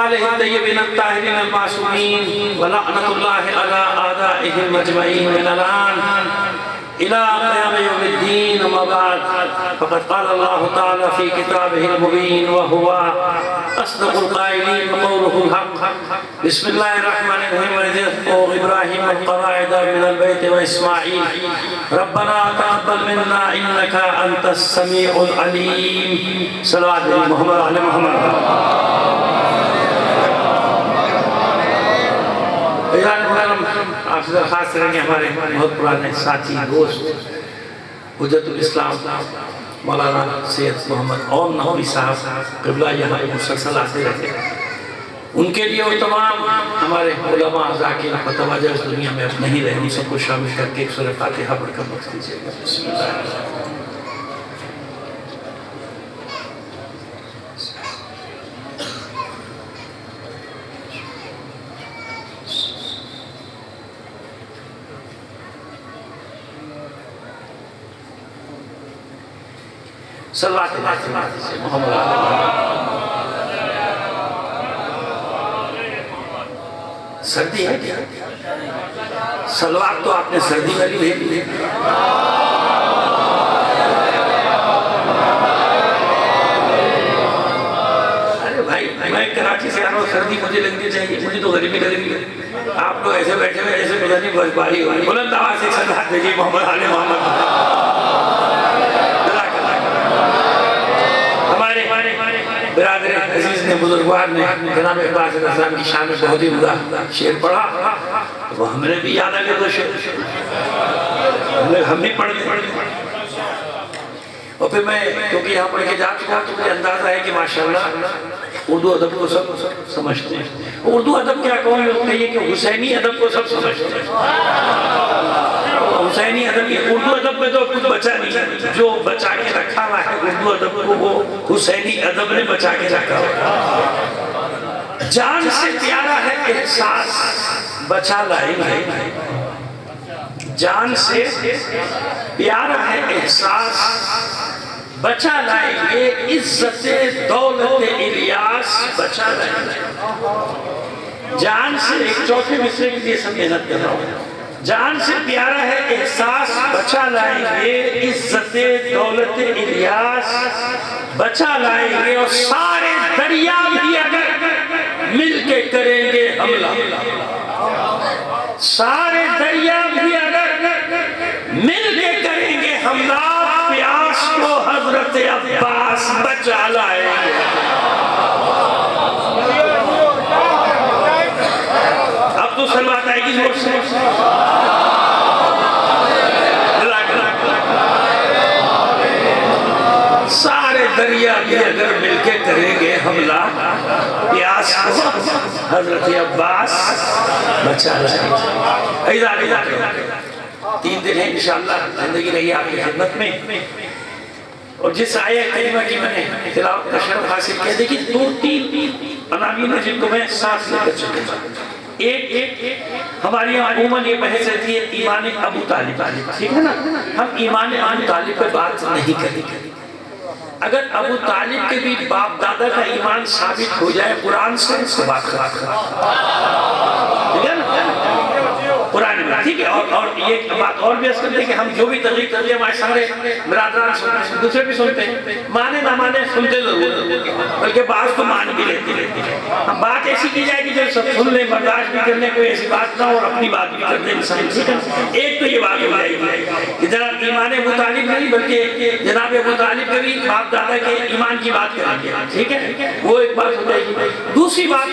وآلہ الطیبین الطاہرین المعصومین ولعنۃ اللہ علی اعدائہم اجمعین من الآن إلى قيام يوم الدين. أما بعد فقد قال الله تعالى في كتابه المبين وهو أصدق القائلين وقوله الحق. بسم الله الرحمن الرحيم. وإذ يرفع إبراهيم القواعد من البيت وإسماعيل ربنا تقبل منا إنك أنت السميع العليم. صلوات محمد علی محمد. آپ سے درخواست کریں گے ہمارے بہت پرانے ساتھی دوست حجت الاسلام مولانا سید محمد اوم نحوی صاحب قبلہ یہاں مسلسل آتے رہتے ہیں، ان کے لیے وہ تمام ہمارے علماء ذاکرین فتوجہ اس دنیا میں اب نہیں رہے، ان سب کو شامل کر کے ایک سورہ فاتحہ پڑھ کر وقت دیجیے گا. بسم اللہ الرحمن الرحیم. صلوات محمد سردی ہے کیا؟ صلوات تو آپ نے سردی میں بھی ہے. ارے بھائی میں کراچی سے آ رہا ہوں، سردی مجھے لگنی چاہیے، مجھے تو گرمی لگنی ہے. آپ لوگ ایسے بیٹھے ہوئے ایسے پتہ نہیں برفباری ہو رہی. بلند آواز سے صلوات بھیجیے محمد علی محمد. برادر عزیز نے بزرگوار نے جناب عباس علیہ السلام کی شان میں بہت ہی عمدہ شعر پڑھا، وہ ہم نے بھی یاد آ گیا تو شعر ہم نے پڑھ لیا. اور پھر میں کیونکہ یہاں پڑھ کے جا چکا تو مجھے اندازہ ہے کہ ماشاءاللہ اردو ادب کو سب سمجھتے ہیں. اردو ادب کیا کہوں گے یہ کہ حسینی ادب کو سب سمجھتے ہیں. حسینی ادب یہ اردو ادب میں تو کچھ بچا نہیں، جو بچا کے رکھا ہوا ہے اردو ادب کو وہ حسینی ادب نے بچا کے رکھا ہوا. جان سے پیارا ہے احساس بچا لائیں گے، جان سے پیارا ہے احساس بچا لائیں گے، عزت دولت الیاس بچا لائیں گے. جان سے ایک چوتھے مصرے کے لیے سب محنت کر رہا ہوں. جان سے پیارا ہے احساس بچا لائیں گے، عزت دولت الیاس بچا لائیں گے، اور سارے دریا بھی اگر مل کے کریں گے حملہ، سارے دریا بھی اگر مل کے کریں گے حملہ، پیاس کو حضرت عباس بچا لائیں گے. اب تو صلوات آئے گی زور سے. سارے دریا بھی اگر مل کے کریں گے حملہ، پیاس کو حضرت عباس بچا لائیں گے. 3 دن ہے انشاءاللہ زندگی رہی آپ کی خدمت میں، اور جس آیہ کریمہ کی میں نے تلاوت کا شرف حاصل کیا. دیکھیں 2-3 عناوین ہیں جن کو میں ساتھ لے کر چلوں گا. ایک ہماری یہاں عموماً یہ بحث رہتی ہے ایمان ابو طالب، ٹھیک ہے نا؟ ہم ایمان ابو طالب پہ بات نہیں کریں گے. اگر ابو طالب کے بھی باپ دادا کا ایمان ثابت ہو جائے قرآن سے تو بات خراب ٹھیک ہے نا؟ قرآن میں ٹھیک ہے. اور یہ بات اور بھی اس کرتے ہیں کہ ہم جو بھی تغییر کرتے ہیں ہمارے سارے برادران سنتے ہیں، دوسرے بھی سنتے ہیں، مانے نہ مانے سنتے ضرور، بلکہ بعض تو مان بھی لیتے ہیں. ہم بات ایسی کی جائے کہ جو سب سن لیں، برداشت بھی کرنے کوئی ایسی بات نہ ہو، اور اپنی بات بھی کر دیں انسان. ایک تو یہ بات ہو جائے گی کہ جناب ایمان ابو طالب نہیں بلکہ جناب ابو طالب کے بھی باپ دادا کے ایمان کی بات کریں گے، ٹھیک ہے؟ وہ ایک بات ہو جائے گی. دوسری بات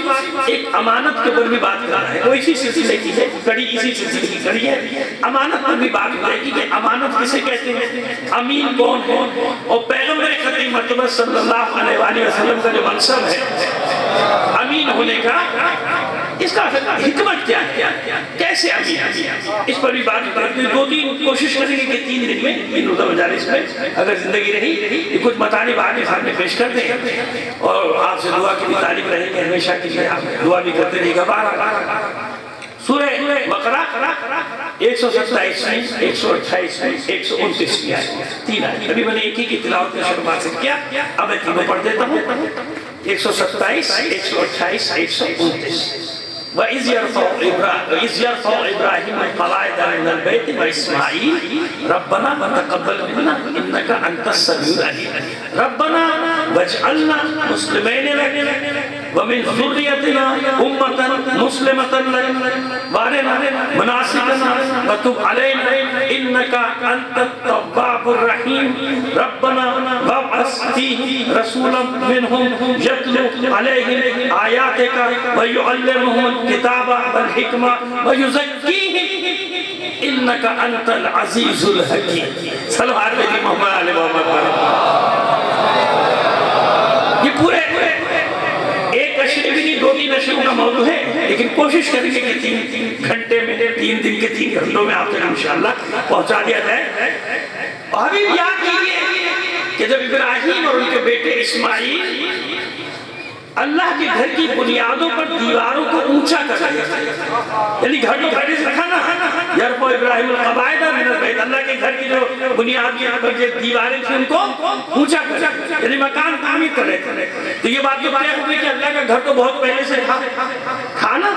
ایک امانت کے اوپر بھی بات کر رہا ہے، وہ اسی سلسلے کی ہے، کڑی اسی سلسلے کی کڑی ہے. امانت پر بھی بات ہو جائے گی کہ امانت کسے کہتے ہیں، امین کون ہے، اور پیغمبر خاتم مرتبہ صلی اللہ علیہ وآلہ وسلم کا جو منصب ہے امین ہونے کا، اس کا حکمت کیا ہے، کیسے امین ہے، اس پر بھی بات کرتے ہیں. 2-3 کوشش کریں گے کہ 3 دن میں ان روزہ مجالس میں اگر زندگی رہی یہ کچھ مطالب آنے سامنے پیش کر دیں، اور آپ سے دعا کی بھی طالب رہیں گے ہمیشہ کے لیے. آپ دعا بھی کرتے رہے گا. سورہ بقرہ 127 میں 128 میں 129 کی آیت، 3 آیت. ابھی میں نے ایک ہی کی تلاوت کا شروع حاصل کیا، اب میں تینوں پڑھ دیتا ہوں. 127 128 129 وَإِذْ يَرْفَعُ إِبْرَاهِيمُ الْقَوَاعِدَ مِنَ الْبَيْتِ وَإِسْمَاعِيلُ رَبَّنَا وَتَقَبَّلْ مِنَّا إِنَّكَ أَنْتَ السَّمِيعُ الْعَلِيمُ رَبَّنَا وَاجْعَلْنَا مُسْلِمَيْنِ لَكَ وَمِنْ ذُرِّيَّتِنَا أُمَّةً مُسْلِمَةً لَكَ وَأَرِنَا مَنَاسِكَنَا وَتُبْ عَلَيْنَا إِنَّكَ أَنْتَ التَّوَّابُ الرَّحِيمُ رَبَّنَا وَابْعَثْ فِيهِمْ رَسُولًا مِّنْهُمْ يَتْلُو عَلَيْهِمْ آيَاتِكَ وَيُعَلِّمُهُمُ الكتاب والحکمہ وَيُزَكِّيهِمْ إِنَّكَ أَنْتَ الْعَزِيزُ الْحَكِيمُ صلوات علی محمد علی محمد۔ یہ پورے ایک اشرے بھی نہیں 2-3 اشروں کا موضوع ہے، لیکن کوشش کریں گے کہ 3 گھنٹے میں 3 دن کے 3 گھنٹوں میں آپ تک انشاءاللہ پہنچا دیا جائے۔ اور ابھی یاد کیجئے کہ جب ابراہیم اور ان کے بیٹے اسماعیل اللہ کے گھر کی بنیادوں پر دیواروں کو اونچا کر رہے تھے، یعنی گھر کو گھر سے رکھا نا، یرفع ابراہیم القواعد من البیت، اللہ کے گھر کی جو بنیاد کی دیواریں تھیں ان کو اونچا کر، یعنی مکان تعمیر کر رہے تھے۔ تو یہ بات جو طے ہوئی کہ اللہ کا گھر تو بہت پہلے سے تھا نا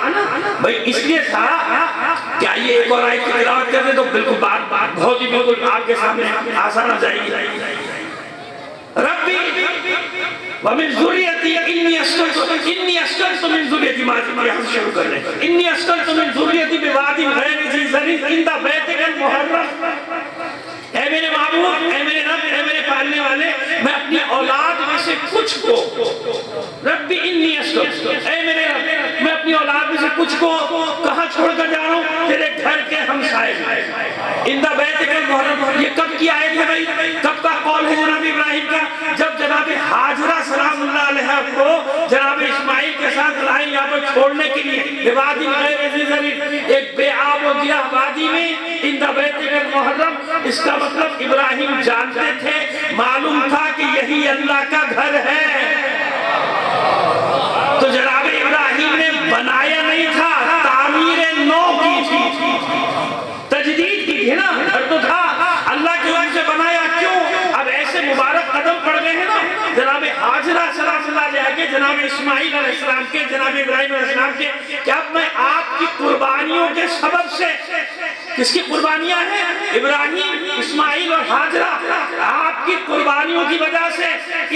بھائی، اس لیے تھا کہ آئیے ایک اور آیت کی تلاوت کرتے تو بالکل بات بہت ہی بالکل آپ کے سامنے آسان آ جائے گی۔ ربی وَمِن ذُرِّيَّتِي إِنِّي أَسْكَنْتُ مِن ذُرِّيَّتِي یہاں سے شروع کر لیں إِنِّي أَسْكَنْتُ مِن ذُرِّيَّتِي بِوَادٍ غَيْرِ ذِي زَرْعٍ عِندَ بَيْتِكَ الْمُحَرَّمِ، اے میرے معبود، اے میرے رب، اے میرے پالنے والے، میں اپنی اولاد میں سے کچھ کو، ربی انی اسکنتُ، اے میرے رب میں اپنی اولاد میں سے کچھ کو کہاں چھوڑ کر جا رہا ہوں؟ تیرے گھر کے ہمسائے میں، عِندَ بَيْتِكَ الْمُحَرَّمِ۔ یہ کب کی آیت ہے بھائی؟ کب کا قول ہے جناب ابراہیم کا؟ جب جناب حاجرہ سلام اللہ علیہ کو جناب اسماعیل کے ساتھ لائیں یہاں پر چھوڑنے کے لیے وادی غیر ذی زرع، ایک بے آب و گیا وادی میں، عند بیتک المحرم۔ اس کا مطلب ابراہیم جانتے تھے، معلوم تھا کہ یہی اللہ کا گھر ہے۔ تو جناب ابراہیم نے بنایا نہیں تھا، تعمیر نو کی تھی، تجدید کی تھی نا، گھر تو تھا، اللہ کے وجہ سے بنایا۔ کیوں؟ اب ایسے مبارک قدم پڑ گئے ہیں نا جناب حاجرہ سلام اللہ علیہ کے، جناب اسماعیل علیہ السلام کے، جناب ابراہیم علیہ السلام کے، کہ اب میں آپ کی قربانیوں کے سبب سے، کس کی قربانیاں ہیں؟ ابراہیم، اسماعیل اور حاجرہ، آپ کی قربانیوں کی وجہ سے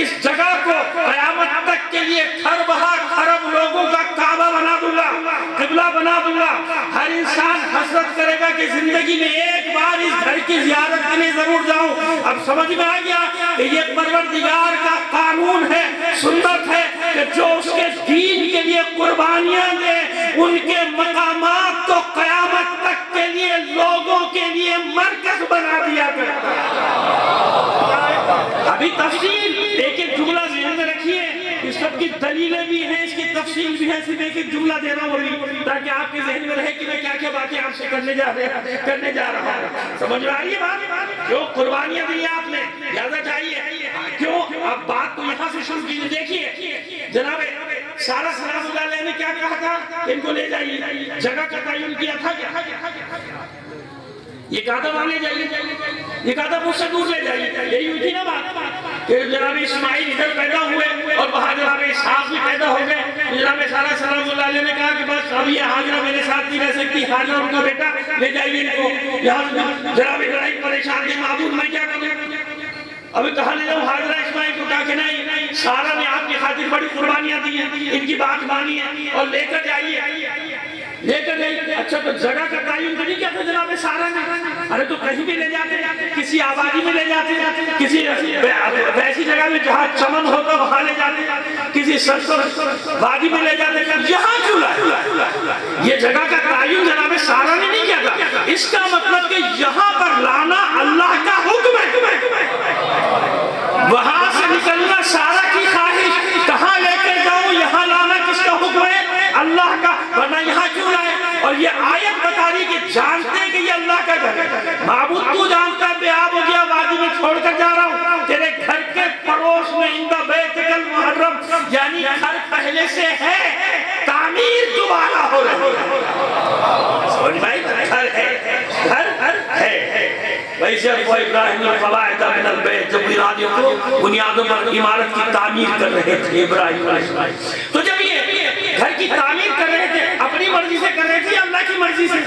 اس جگہ کو قیامت تک کے لیے خربہ خرب لوگوں کا کعبہ بنا دوں گا، قبلہ بنا دوں گا۔ ہر انسان حسرت کرے گا کہ زندگی میں ایک بار اس گھر کی زیارت کے لیے ضرور جاؤں۔ اب سمجھ میں آ گیا کہ یہ پروردگار کا قانون ہے، سنت ہے کہ جو اس کے دین کے لیے قربانیاں دے، ان کے مقامات کو قیامت تک کے لیے لوگوں کے لیے مرکز بنا دیا کرتا ہے۔ ابھی تفصیل ایک ایک جملہ ذہن میں رکھیے، اس سب کی دلیلیں بھی ہیں، اس کی تفصیل بھی ہے، صرف ایک ایک جملہ دے رہا ہوں تاکہ آپ کے ذہن میں رہے کہ میں کیا کیا باتیں آپ سے کرنے جا رہا ہوں۔ سمجھ میں آ رہی ہے بات؟ جو قربانیاں دی آپ نے لہذا چاہیے کیوں؟ اب بات تو یہاں سے شروع کی، دیکھیے جناب سارا سلام اللہ علیہ نے کیا کہا تھا؟ ان کو لے جائیے، جگہ کا تعین کیا تھا کیا؟ یہ کہا تھا وہاں لے جائیے، یہ کہا تھا مجھ سے دور لے جائیے، یہی ہوئی تھی نا بات کہ جناب اسماعیل ادھر پیدا ہوئے اور وہاں جناب اسحاق بھی پیدا ہو گئے۔ جناب سارا سلام اللہ علیہ نے کہا کہ بس اب یہ حاجرہ میرے ساتھ نہیں رہ سکتی، حاجرہ ان کا بیٹا، لے جائیے ان کو۔ یہاں جناب ابراہیم پریشان تھے، معبود میں کیا کروں؟ ابھی کہا لے جاؤ حاجرہ اسماعیل کو، کہا کہ نہیں، سارا نے آپ کی خاطر بڑی قربانیاں دی ہیں، ان کی بات مانی ہے اور لے کر جائیے، لے کر جائیے۔ اچھا تو جگہ کا تعین تو نہیں کیا تھا جناب سارا نے؟ ارے تو کہیں بھی لے جاتے، کسی آبادی میں لے جاتے، کسی ویسی جگہ میں جہاں چمن ہوتا وہاں لے جاتے، کسی سرسبز وادی میں لے جاتے، یہاں کیوں لائے؟ یہ جگہ کا تعین جناب سارا نے نہیں کیا تھا۔ اس کا مطلب کہ یہاں پر لانا اللہ کا حکم ہے، وہاں سے نکلنا سارا کی خواہش، کہاں لے کے جاؤں، یہاں لانا کس کا حکم ہے؟ اللہ کا، ورنہ یہاں کیوں لائے؟ اور یہ آیت بتا رہی کہ جانتے کہ یہ اللہ کا گھر ہے۔ معبود تو جانتا ہے بے آب ہو گیا وادی میں چھوڑ کر جا رہا ہوں، تیرے گھر کے پڑوس میں عند بیتک المحرم، یعنی گھر پہلے سے ہے، تعمیر دوبارہ ہو رہی ہے۔ سمجھ بھائی، گھر ہے، گھر ہے۔ وَإِذْ یرفع ابراہیم القواعد من البیت، جب ارادیوں کو بنیادوں پر عمارت کی تعمیر کر رہے تھے ابراہیم علیہ السلام. تو جب یہ گھر کی تعمیر کر رہے تھے اپنی مرضی سے کر رہے تھے اللہ کی مرضی سے؟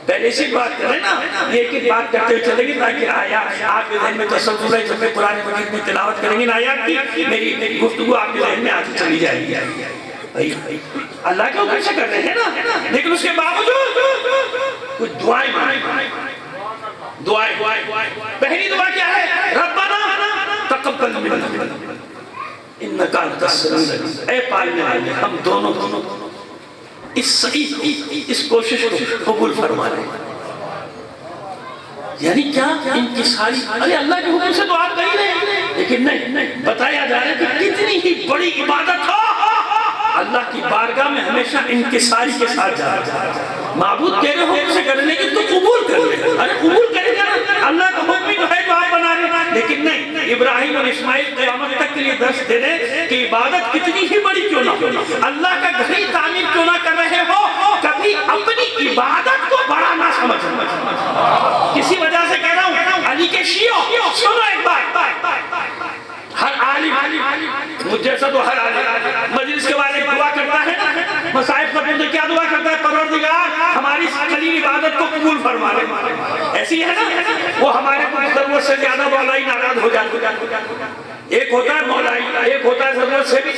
پہلے سے بات کریں نا، یہ ایک بات کرتے ہوئے چلیں گے تاکہ آیات آپ کے ذہن میں تصور ہے. جب میں قرآن مجید میں تلاوت کریں گے نا آیات کی، میری گفتگو آپ کے ذہن میں آتی چلی جائے گی. اللہ کے حکم سے کر رہے ہیں نا، لیکن اس کے باوجود کچھ دعائیں پہلی دعا کیا ہے؟ ربنا تقبل منا انک انت السمیع العلیم. اے پالنے والے ہم دونوں اس کوشش کو قبول فرما لیں. یعنی کیا ان کی ساری اللہ کے حکم سے تو آپ کہیں رہے، لیکن نہیں بتایا جا رہا ہے کہ کتنی ہی بڑی عبادت ہو اللہ کی بارگاہ میں ہمیشہ انکساری کے ساتھ جانا. معبود تیرے حکم سے کرنے کی تو قبول کر لے. ارے قبول کرے گا نا، اللہ کا حکم ہی تو ہے جو آپ بنا رہے، لیکن نہیں. ابراہیم اور اسماعیل قیامت تک کے لیے درس دے رہے کہ عبادت کتنی ہی بڑی کیوں نہ ہو، اللہ کا گھر تعمیر کیوں نہ کر رہے ہو، کبھی اپنی عبادت کو بڑا نہ سمجھنا. کسی وجہ سے کہہ رہا ہوں علی کے شیعوں سنو ایک بات. ہر عالم مجھ جیسا تو ہر عالم مجلس کے بعد ایک دعا کرتا ہے نا، مصائب کا پھر کیا دعا کرتا ہے؟ پروردگار ہماری قلیل عبادت کو قبول فرما لے. ایسی ہے نا، وہ ہمارے ضرورت سے زیادہ مولائی ناراض ہو جاتا. ایک ہوتا ہے مولائی، ایک ہوتا ہے ضرورت سے بھی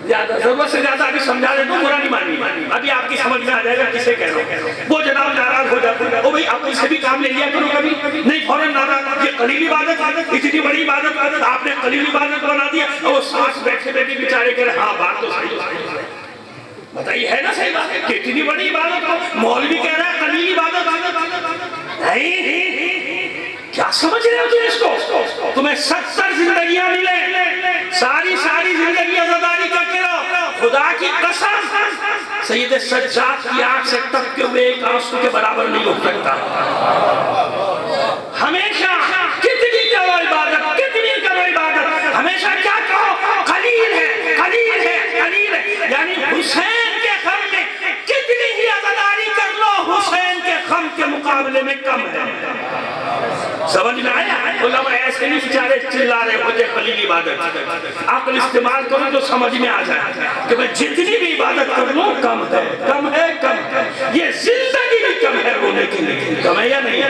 زیادہ. ضرورت سے زیادہ ابھی سمجھا دے تو برا نہیں مانی، ابھی آپ کی سمجھ میں آ جائے گا کسے کہہ رہا ہوں. وہ جناب ناراض ہو جاتے ہیں، وہ بھئی آپ سے بھی کام لے لیا کرو کبھی نہیں، فوراً ناراض. یہ قلیل عبادت اتنی بڑی عبادت آپ نے قلیل عبادت بنا دیا. اور وہ سانس بیٹھے بیٹھے بیچارے کہہ رہے ہاں بات تو صحیح بتائیے ہے نا، صحیح بات کہ اتنی بڑی عبادت ہو. مولوی کہہ رہا ہے قلیل عبادت نہیں. کیا سمجھ رہے ہو تم اس کو؟ تمہیں 70 زندگیاں ملے، ساری زندگی عزاداری کرتے رہو. خدا کی قسم سید سجاد کی آنکھ سے ٹپکے ہوئے ایک آنسو کے برابر نہیں ہو سکتا. ہمیشہ کتنی کرو عبادت، کتنی کرو عبادت، ہمیشہ کیا کہو؟ قلیل ہے، قلیل ہے، قلیل ہے. یعنی حسین کے غم میں کتنی ہی عزاداری کر لو، حسین کے غم کے مقابلے میں کم ہے. سمجھ میں آیا؟ علماء ایسے نہیں بیچارے چلا رہے ہوتے قلیل عبادت. عقل استعمال کرو تو سمجھ میں آ جائے کہ میں جتنی بھی عبادت کر لوں کم ہے، کم ہے، کم ہے. یہ زندگی بھی کم ہے رونے کے لیے. کم ہے یا نہیں؟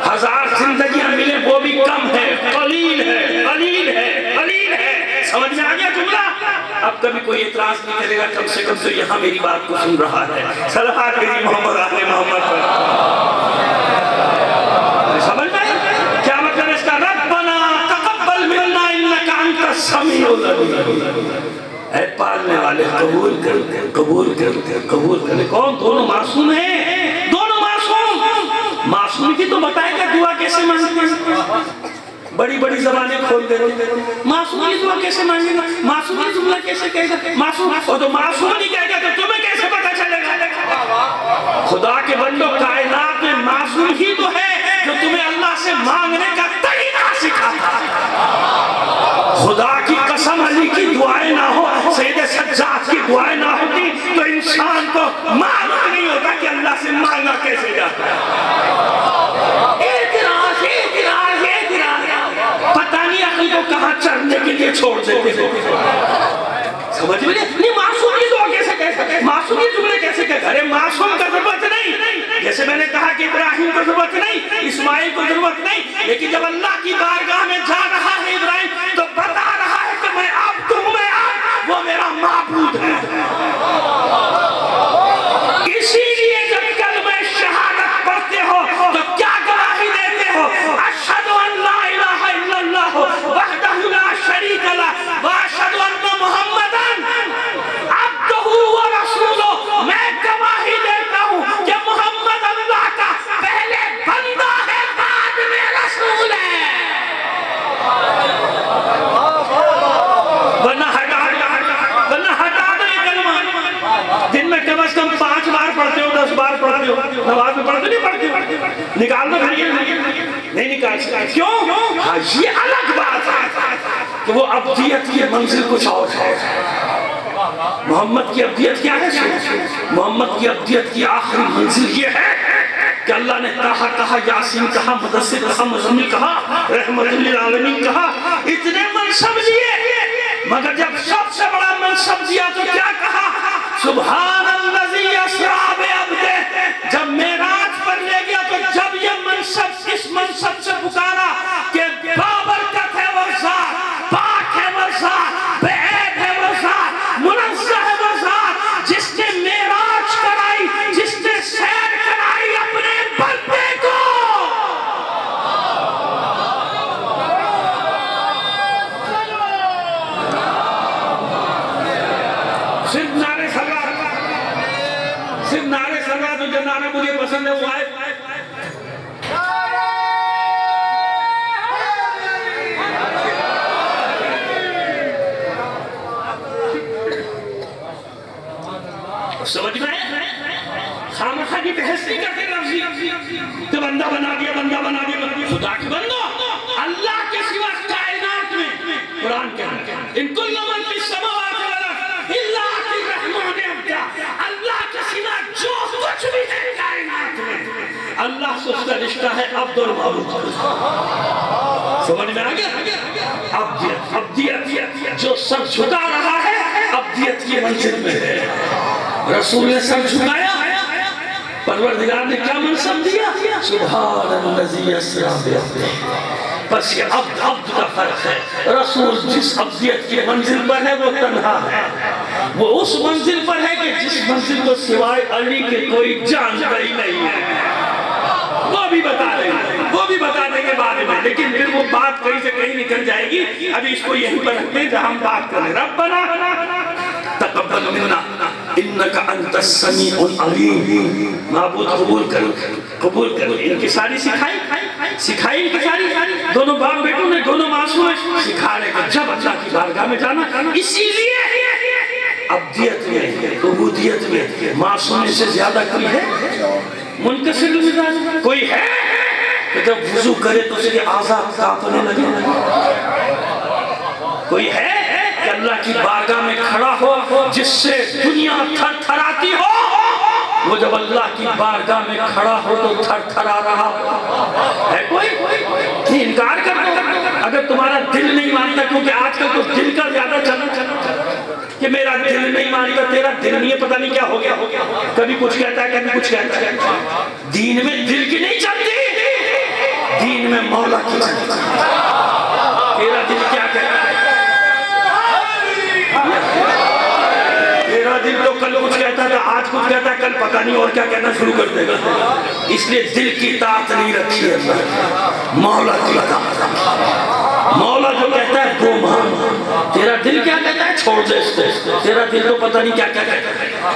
1000 زندگیاں ملیں وہ بھی کم ہے، قلیل ہے، قلیل ہے، قلیل ہے. سمجھ میں آ گیا جملہ؟ اب کبھی کوئی اعتراض نہیں کرے گا، کم سے کم تو یہاں میری بات کو سن رہا ہے. صلوات میری محمد آل محمد پر. سمجھ میں کیا مطلب اس کا؟ ربنا تقبل منا انک انت السمیع العلیم. اے پالنے والے قبول کر، قبول کر، قبول کر. کون؟ دونوں معصوم ہیں، دونوں معصوم. معصوم کی تو بتائے گا دعا کیسے مانگتے ہیں. بڑی بڑی زبانیں کھول دیتے ہیں. معصوم کی دعا کیسے مانگے گا؟ معصوم کی جملہ کیسے کہے گا؟ معصوم اور تو معصوم نہیں کہے گا تو تمہیں کیسے پتہ چلے گا؟ خدا کے بندو کائنات میں معصوم ہی تو ہے جو تمہیں اللہ سے مانگنے کا طریقہ سکھاتا. خدا کی قسم علی کی دعائیں نہ ہو، سید سجاد کی دعائیں نہ ہوتی تو انسان کو معلوم نہیں ہوتا کہ اللہ سے مانگا کیسے جاتا ہے. اعتراض اعتراض اعتراض، پتہ نہیں عقل کو کہاں چڑھنے کے لیے چھوڑ دیتے ہیں. سمجھ میں نہیں؟ معصوم کی دعا کیسے کہہ سکتے؟ معصوم کی جملے کیسے کہہ؟ ارے معصوم کا ضرورت نہیں. جیسے میں نے کہا کہ ابراہیم کو ضرورت نہیں، اسماعیل کو ضرورت نہیں، لیکن جب اللہ کی بارگاہ میں جا رہا ہے ابراہیم تو بتا رہا ہے کہ میں عبد ہوں، میں عبد، وہ میرا معبود ہے. اسی لیے جب کلمہ شہادت پڑھتے ہو تو کیا گواہی دیتے ہو؟ اشہد ان لا الہ الا اللہ وحدہ لا شریک لہ واشہد ان محمدًا عبدہ ورسولہ. میں گواہی دیتا ہوں کہ محمد اللہ کا پہلے بندہ ہے بعد میں رسول ہے. ورنہ ہٹا دو یہ کلمہ. دن میں کم از کم 5 بار پڑھتے ہو، 10 بار پڑھتے ہو، نماز میں پڑھتے نہیں پڑھتے. نکال دو پھر یہ نہیں نکال سکتے. کیوں؟ ہاں یہ الگ بات ہے کہ وہ ابدیت کی منزل کچھ اور ہے. محمد کی ابدیت کیا ہے؟ محمد کی ابدیت کی آخری منزل یہ ہے کہ اللہ نے کہا یاسین کہا، مدثر کہا، مزمل کہا، رحمت للعالمین کہا، اتنے منصب لیے، مگر جب سب سے بڑا منصب دیا تو کیا کہا؟ سبحان الذی اسریٰ بعبدہ۔ جب معراج پر لے گیا تو جب یہ منصب اس منصب سے پکارا کہ بابرکت ہے وہ ذات، پاک ہے وہ ذات، بے عیب ہے وہ ذات، منزہ ہے وہ ذات، جس نے معراج کرائی، جس نے سیر کرائی اپنے بندے کو۔ صرف نعرے خلوات، صرف نعرے خلوات، جو نعرے مجھے پسند ہے وہ آئے۔ سمجھ میں خامخواہ کی بحث نہیں کرتے لفظی کہ بندہ بنا دیا، بندہ بنا دیا، خدا کے بندو اللہ کے سوا کائنات میں قرآن کہتا ہے ان کل من فی السماوات والارض الا آتی الرحمن عبدا، اللہ کے سوا جو کچھ بھی ہے کائنات میں اللہ سے اس کا رشتہ ہے عبد اور معبود۔ سمجھ میں آ گیا؟ عبدیت جو سب جھکا رہا ہے عبدیت کی منزل میں ہے۔ رسول نے سب جھکایا، پروردگار نے کیا منصب دیا؟ سبحان الذی اسریٰ بعبدہ۔ بس یہ عبد کا فرق ہے۔ رسول جس عبدیت کی منزل پر ہے وہ تنہا ہے، وہ اس منزل پر ہے کہ جس منزل کو سوائے علی کے کوئی جانتا ہی نہیں ہے۔ وہ بھی بتا دیں گے، وہ بھی بتا دیں گے بعد میں، لیکن پھر وہ بات کہیں سے کہیں نکل جائے گی۔ ابھی اس کو یہیں پر رکھتے ہیں جہاں ہم بات کریں۔ ربنا تقبل منا انکا انت السمیع العلیم۔ معبود قبول کرو، قبول کرو۔ انکساری سکھائی انکساری، دونوں باپ بیٹوں نے، دونوں معصوم ہیں، سکھا رہے کہ جب اللہ کی بارگاہ میں جانا، اسی لیے عبدیت میں، عبودیت میں معصوم سے زیادہ کوئی ہے؟ منکسر مزاج کوئی ہے کہ جب وضو کرے تو اس کے اعضاء کانپنے لگے؟ کوئی ہے کہ اللہ کی بارگاہ میں کھڑا ہو جس سے دنیا تھر تھراتی ہو؟ وہ جب اللہ کی بارگاہ میں کھڑا ہو تو تھر تھرا رہا ہے؟ کوئی انکار کر دو اگر تمہارا دل نہیں مانتا، کیونکہ آج کل تو دل کا زیادہ چلنا کہ میرا دل نہیں مانتا، تیرا دل نہیں ہے، پتہ نہیں کیا ہو گیا، کبھی کچھ کہتا ہے کبھی کچھ کہتا ہے۔ دین میں دل کی نہیں چلتی، دین میں مولا کی چلتی۔ تیرا دل کیا کہتا ہے؟ تیرا دل تو کل کچھ کہتا تھا، آج کچھ کہتا ہے، کل پتہ نہیں اور کیا کہنا شروع کر دے گا۔ اس لیے دل کی طاقت نہیں رکھی ہے اللہ، مولا کی طاقت۔ مولا جو کہتا ہے وہ مان۔ تیرا دل کیا کہتا ہے؟ چھوڑ دے اس کو۔ تیرا دل تو پتہ نہیں کیا کہتا ہے۔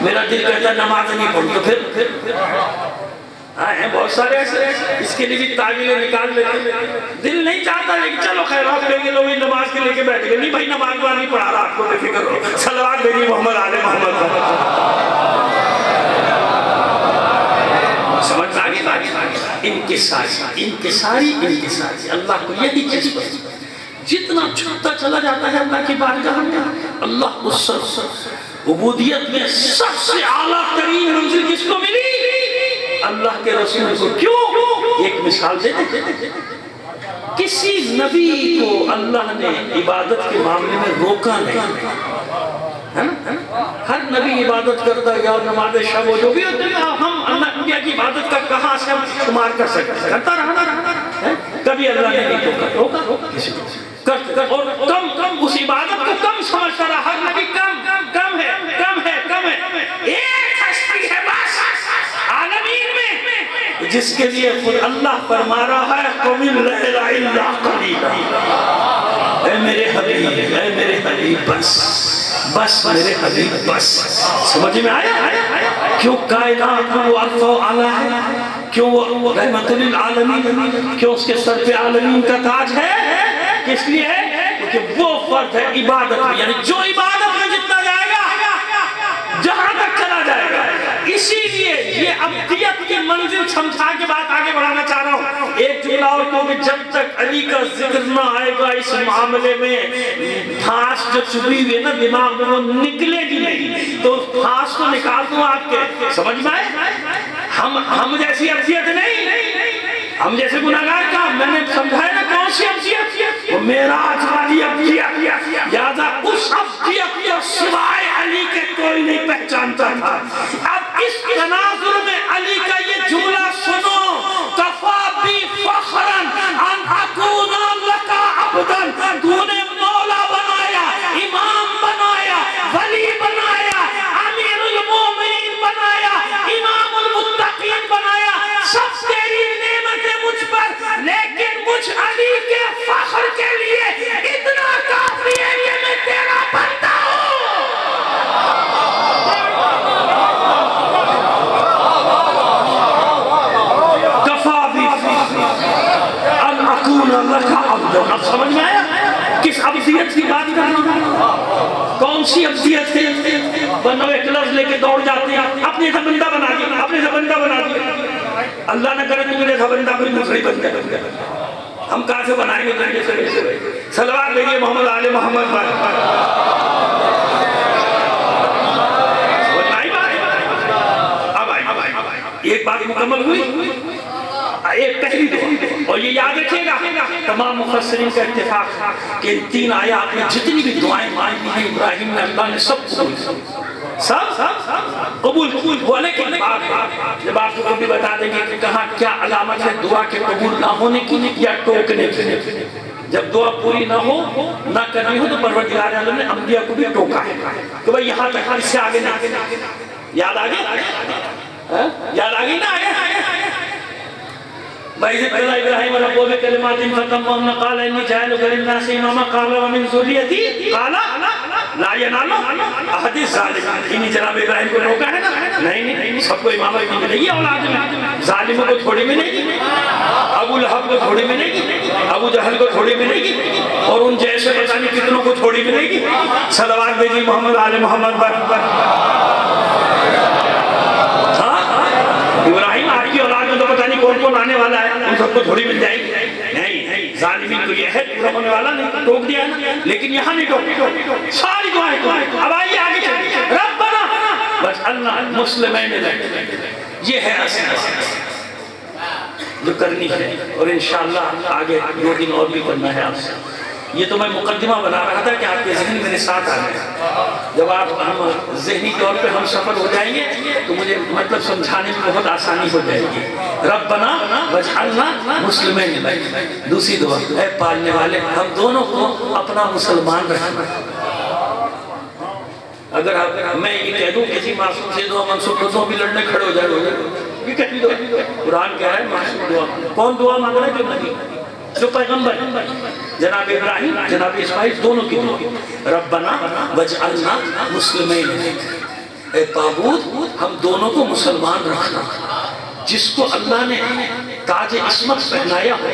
میرا دل کہتا ہے نماز نہیں پڑھی، تو پھر ہیں بہت سارے ایسے، اس کے لیے بھی تعویلیں نکال لیتے۔ دل نہیں چاہتا لیکن چلو خیرات لیں گے، لوگ نماز کے لے کے بیٹھ گئے، نہیں بھائی نماز وہاں نہیں پڑھا رہا، آپ کو بے فکر ہو، صلوات بھیجی محمد آل محمد۔ سمجھ میں آگے انکساری اللہ کو یہی چیز پسند۔ جتنا چھوٹا چلا جاتا ہے اللہ کی بارگاہ میں، اللہ اس عبودیت میں سب سے اعلیٰ ترین منزل کس کو ملی؟ اللہ کے رسول کو۔ کیوں؟ ایک مثال دے دیں، کسی نبی کو اللہ نے عبادت کے معاملے میں روکا نہیں۔ ہر نبی عبادت کرتا ہے، یا نماز شب جو بھی ہوتے ہیں، ہم اللہ کی عبادت کا کہاں سے ہم شمار کر سکتے ہیں؟ کرتا رہا، کبھی اللہ نے نہیں روکا کسی کو کرتے، اور کم اس عبادت کو کم سمجھتا رہا۔ ہر نبی کم ہے۔ ایک ہستی ہے بس عالمین میں جس کے لیے خود اللہ فرما رہا ہے قُمِ اللَّيْلَ إِلَّا قَلِيلًا۔ اے میرے حبیب بس میرے حبیب بس۔ سمجھ میں آیا کیوں کائنات میں وہ عرفہ و اعلیٰ ہے؟ کیوں وہ رحمت للعالمین؟ کیوں اس کے سر پہ عالمین کا تاج ہے؟ کس لیے ہے؟ کیونکہ وہ فرد ہے عبادت میں، یعنی جو عبادت میں جتنا جائے گا جہاں تک چلا جائے گا۔ اسی لیے یہ عبدیت کی منزل سمجھا کے بات آگے بڑھانا چاہ رہا ہوں۔ ایک جملہ اور کیونکہ جب تک علی کا ذکر نہ آئے گا اس معاملے میں پھانس جو چھپی ہوئی ہے نا دماغ میں وہ نکلے گی نہیں، تو پھانس کو نکال دوں آپ کے۔ سمجھ میں آئے؟ ہم جیسی ابدیت نہیں، ہم جیسے گناہگار کا میں نے سمجھایا نا کون سی ابدیت، وہ معراج والی ابدیت، یادہ اس ابدیت کو سوائے علی کے کوئی نہیں پہچانتا تھا۔ اب اس تناظر میں علی کا یہ جملہ سنو، کفا بی فخرا ان اکون لک عبدا، تو نے مولا بنایا، امام بنایا، ولی بنایا، امیر المومنین بنایا، امام المتقین بنایا، سب تیری نعمتیں مجھ پر، لیکن مجھ علی کے فخر کے لیے اتنا کافی ہے کہ میں تیرا بندہ ہوں۔ کفا بی ان اکون لک عبدا، اب سمجھ میں آیا کس ابدیت کی بات کر رہا ہوں؟ کون سی ابدیت تھی؟ بنو ایک لفظ لے کے دوڑ جاتے ہیں، اپنے سے بندہ بنا دیا، اپنے سے بندہ بنا دیا۔ اللہ نہ کرے تو میرے سے بندہ کوئی دوسری بندہ بن گیا، ہم کہاں سے بنائیں گے؟ صلوات بھیجیے محمد آل محمد پر۔ اب آئی ایک بات مکمل ہوئی، ایک پہلی دعا، اور یہ یاد رکھیے گا تمام مفسرین کا اتفاق کہ ان تین آیات میں جتنی بھی دعائیں مانگی ہیں ابراہیم نے، اللہ نے سب قبول ہوا۔ لیکن جب آپ کو کبھی بتا دیں گے کہ کہاں کیا علامت ہے دعا کے قبول نہ ہونے کی یا ٹوکنے کی، جب دعا پوری نہ ہو نہ کرنی ہو تو پروردگار عالم نے انبیاء کو بھی ٹوکا ہے کہ بھئی یہاں تک، اس سے آگے نہ۔ یاد آگے؟ یاد آگے نہ آگے؟ وَإِذِ ابْتَلَىٰ إِبْرَاهِيمَ رَبُّهُ بِكَلِمَاتٍ فَأَتَمَّهُنَّ قَالَ إِنِّي جَاعِلُكَ لِلنَّاسِ إِمَامًا قَالَ وَمِن ذُرِّيَّتِي قَالَ لَا يَنَالُ عَهْدِ الظَّالِمِينَ۔ انہی جناب ابراہیم کو روکا ہے نا؟ نہیں، سب کو امامت نہیں ملے گی اولاد میں، ظالموں کو تھوڑی ملے گی، ابو لہب کو تھوڑی ملے گی، ابو جہل کو تھوڑی ملے گی، اور ان جیسے پتہ نہیں کتنوں کو تھوڑی ملے گی۔ صلوات بھیجیے محمد آل محمد پر۔ ابراہیم آپ کی اولاد میں تو پتہ نہیں کون کون آنے والا ہے، ان سب کو تھوڑی مل جائے گی؟ نہیں، ظالمین کو یہ ہے پورا ہونے والا نہیں، ٹوک دیا نا، لیکن یہاں نہیں ٹوک، ساری دعائیں ٹوک۔ اب آئیے آگے چلیں، ربنا واجعلنا مسلمین لک، یہ ہے اصل جو کرنی ہے، اور انشاءاللہ آگے 2 دن اور بھی کرنا ہے آپ سے۔ یہ تو میں مقدمہ بنا رہا تھا کہ آپ کے ذہن میرے ساتھ آ گئے، جب آپ ہم ذہنی طور پہ ہم سفر ہو جائیں گے تو مجھے مطلب سمجھانے میں بہت آسانی ہو جائے گی۔ ربنا واجعلنا مسلمین لک، دوسری دعا، اے پالنے والے ہم دونوں کو اپنا مسلمان رکھنا۔ اگر میں یہ کہہ دوں کسی معصوم سے دعا منسوخ تو بھی لڑنے کھڑے ہو جائے، یہ کہتی دعا، قرآن کہہ رہا ہے معصوم دعا، کون دعا مانگ رہا ہے؟ جو نبی، جو پیغمبر، جناب ابراہیم جناب اسماعیل دونوں کی دعا، ربنا واجعلنا مسلمین لک، اے معبود ہم دونوں کو مسلمان رکھنا۔ جس کو اللہ نے تاج عصمت پہنایا ہو،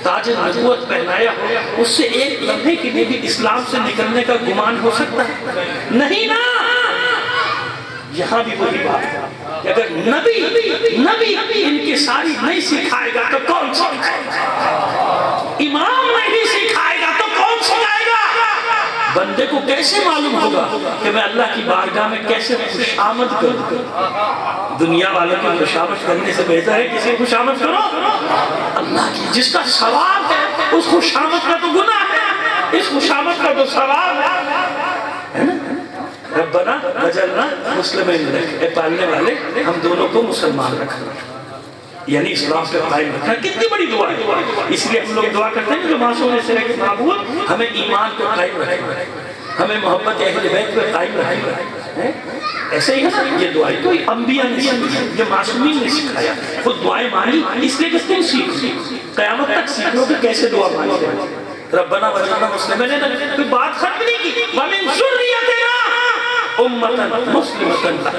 تاج نبوت پہنایا ہو، اس سے ایک لمحے کے لیے بھی اسلام سے نکلنے کا گمان ہو سکتا ہے؟ نہیں نا۔ یہاں بھی وہی بات ہے کہ اگر نبی ان کی ساری نہیں سکھائے گا تو کون سکھائے گا؟ امام نہیں سکھائے گا تو کون سکھائے گا؟ بندے کو کیسے معلوم ہوگا کہ میں اللہ کی بارگاہ میں کیسے خوشامد کروں؟ دنیا والوں کی خوشامد کرنے سے بہتر ہے کسی خوشامد کرو اللہ کی، جس کا ثواب ہے اس خوشامد کا تو گناہ ہے، اس خوشامد کا تو ثواب ہے نا۔ ربنا واجعلنا مسلمین لک، اے پالنے والے ہم دونوں کو مسلمان رکھنا، یعنی اسلام پہ قائم رکھنا۔ کتنی بڑی دعا ہے، اس لیے ہم لوگ دعا کرتے ہیں جو معصوم نے سرے کے معبود ہمیں ایمان کو قائم رکھنا، ہمیں محبت اہل بیت پہ قائم رکھنا۔ ایسے ہی ہے نا یہ دعائیں تو انبیاء نے سکھایا، جو معصومین نے سکھایا، خود دعائیں مانی، اس لیے کہ تم سیکھو، قیامت تک سیکھ لو کہ کیسے دعا مانگتے ہیں۔ ربنا واجعلنا مسلمین لک، کوئی بات ختم نہیں کی، وَمِن ذُرِّيَّتِنَا أُمَّةً مُسْلِمَةً لَكَ،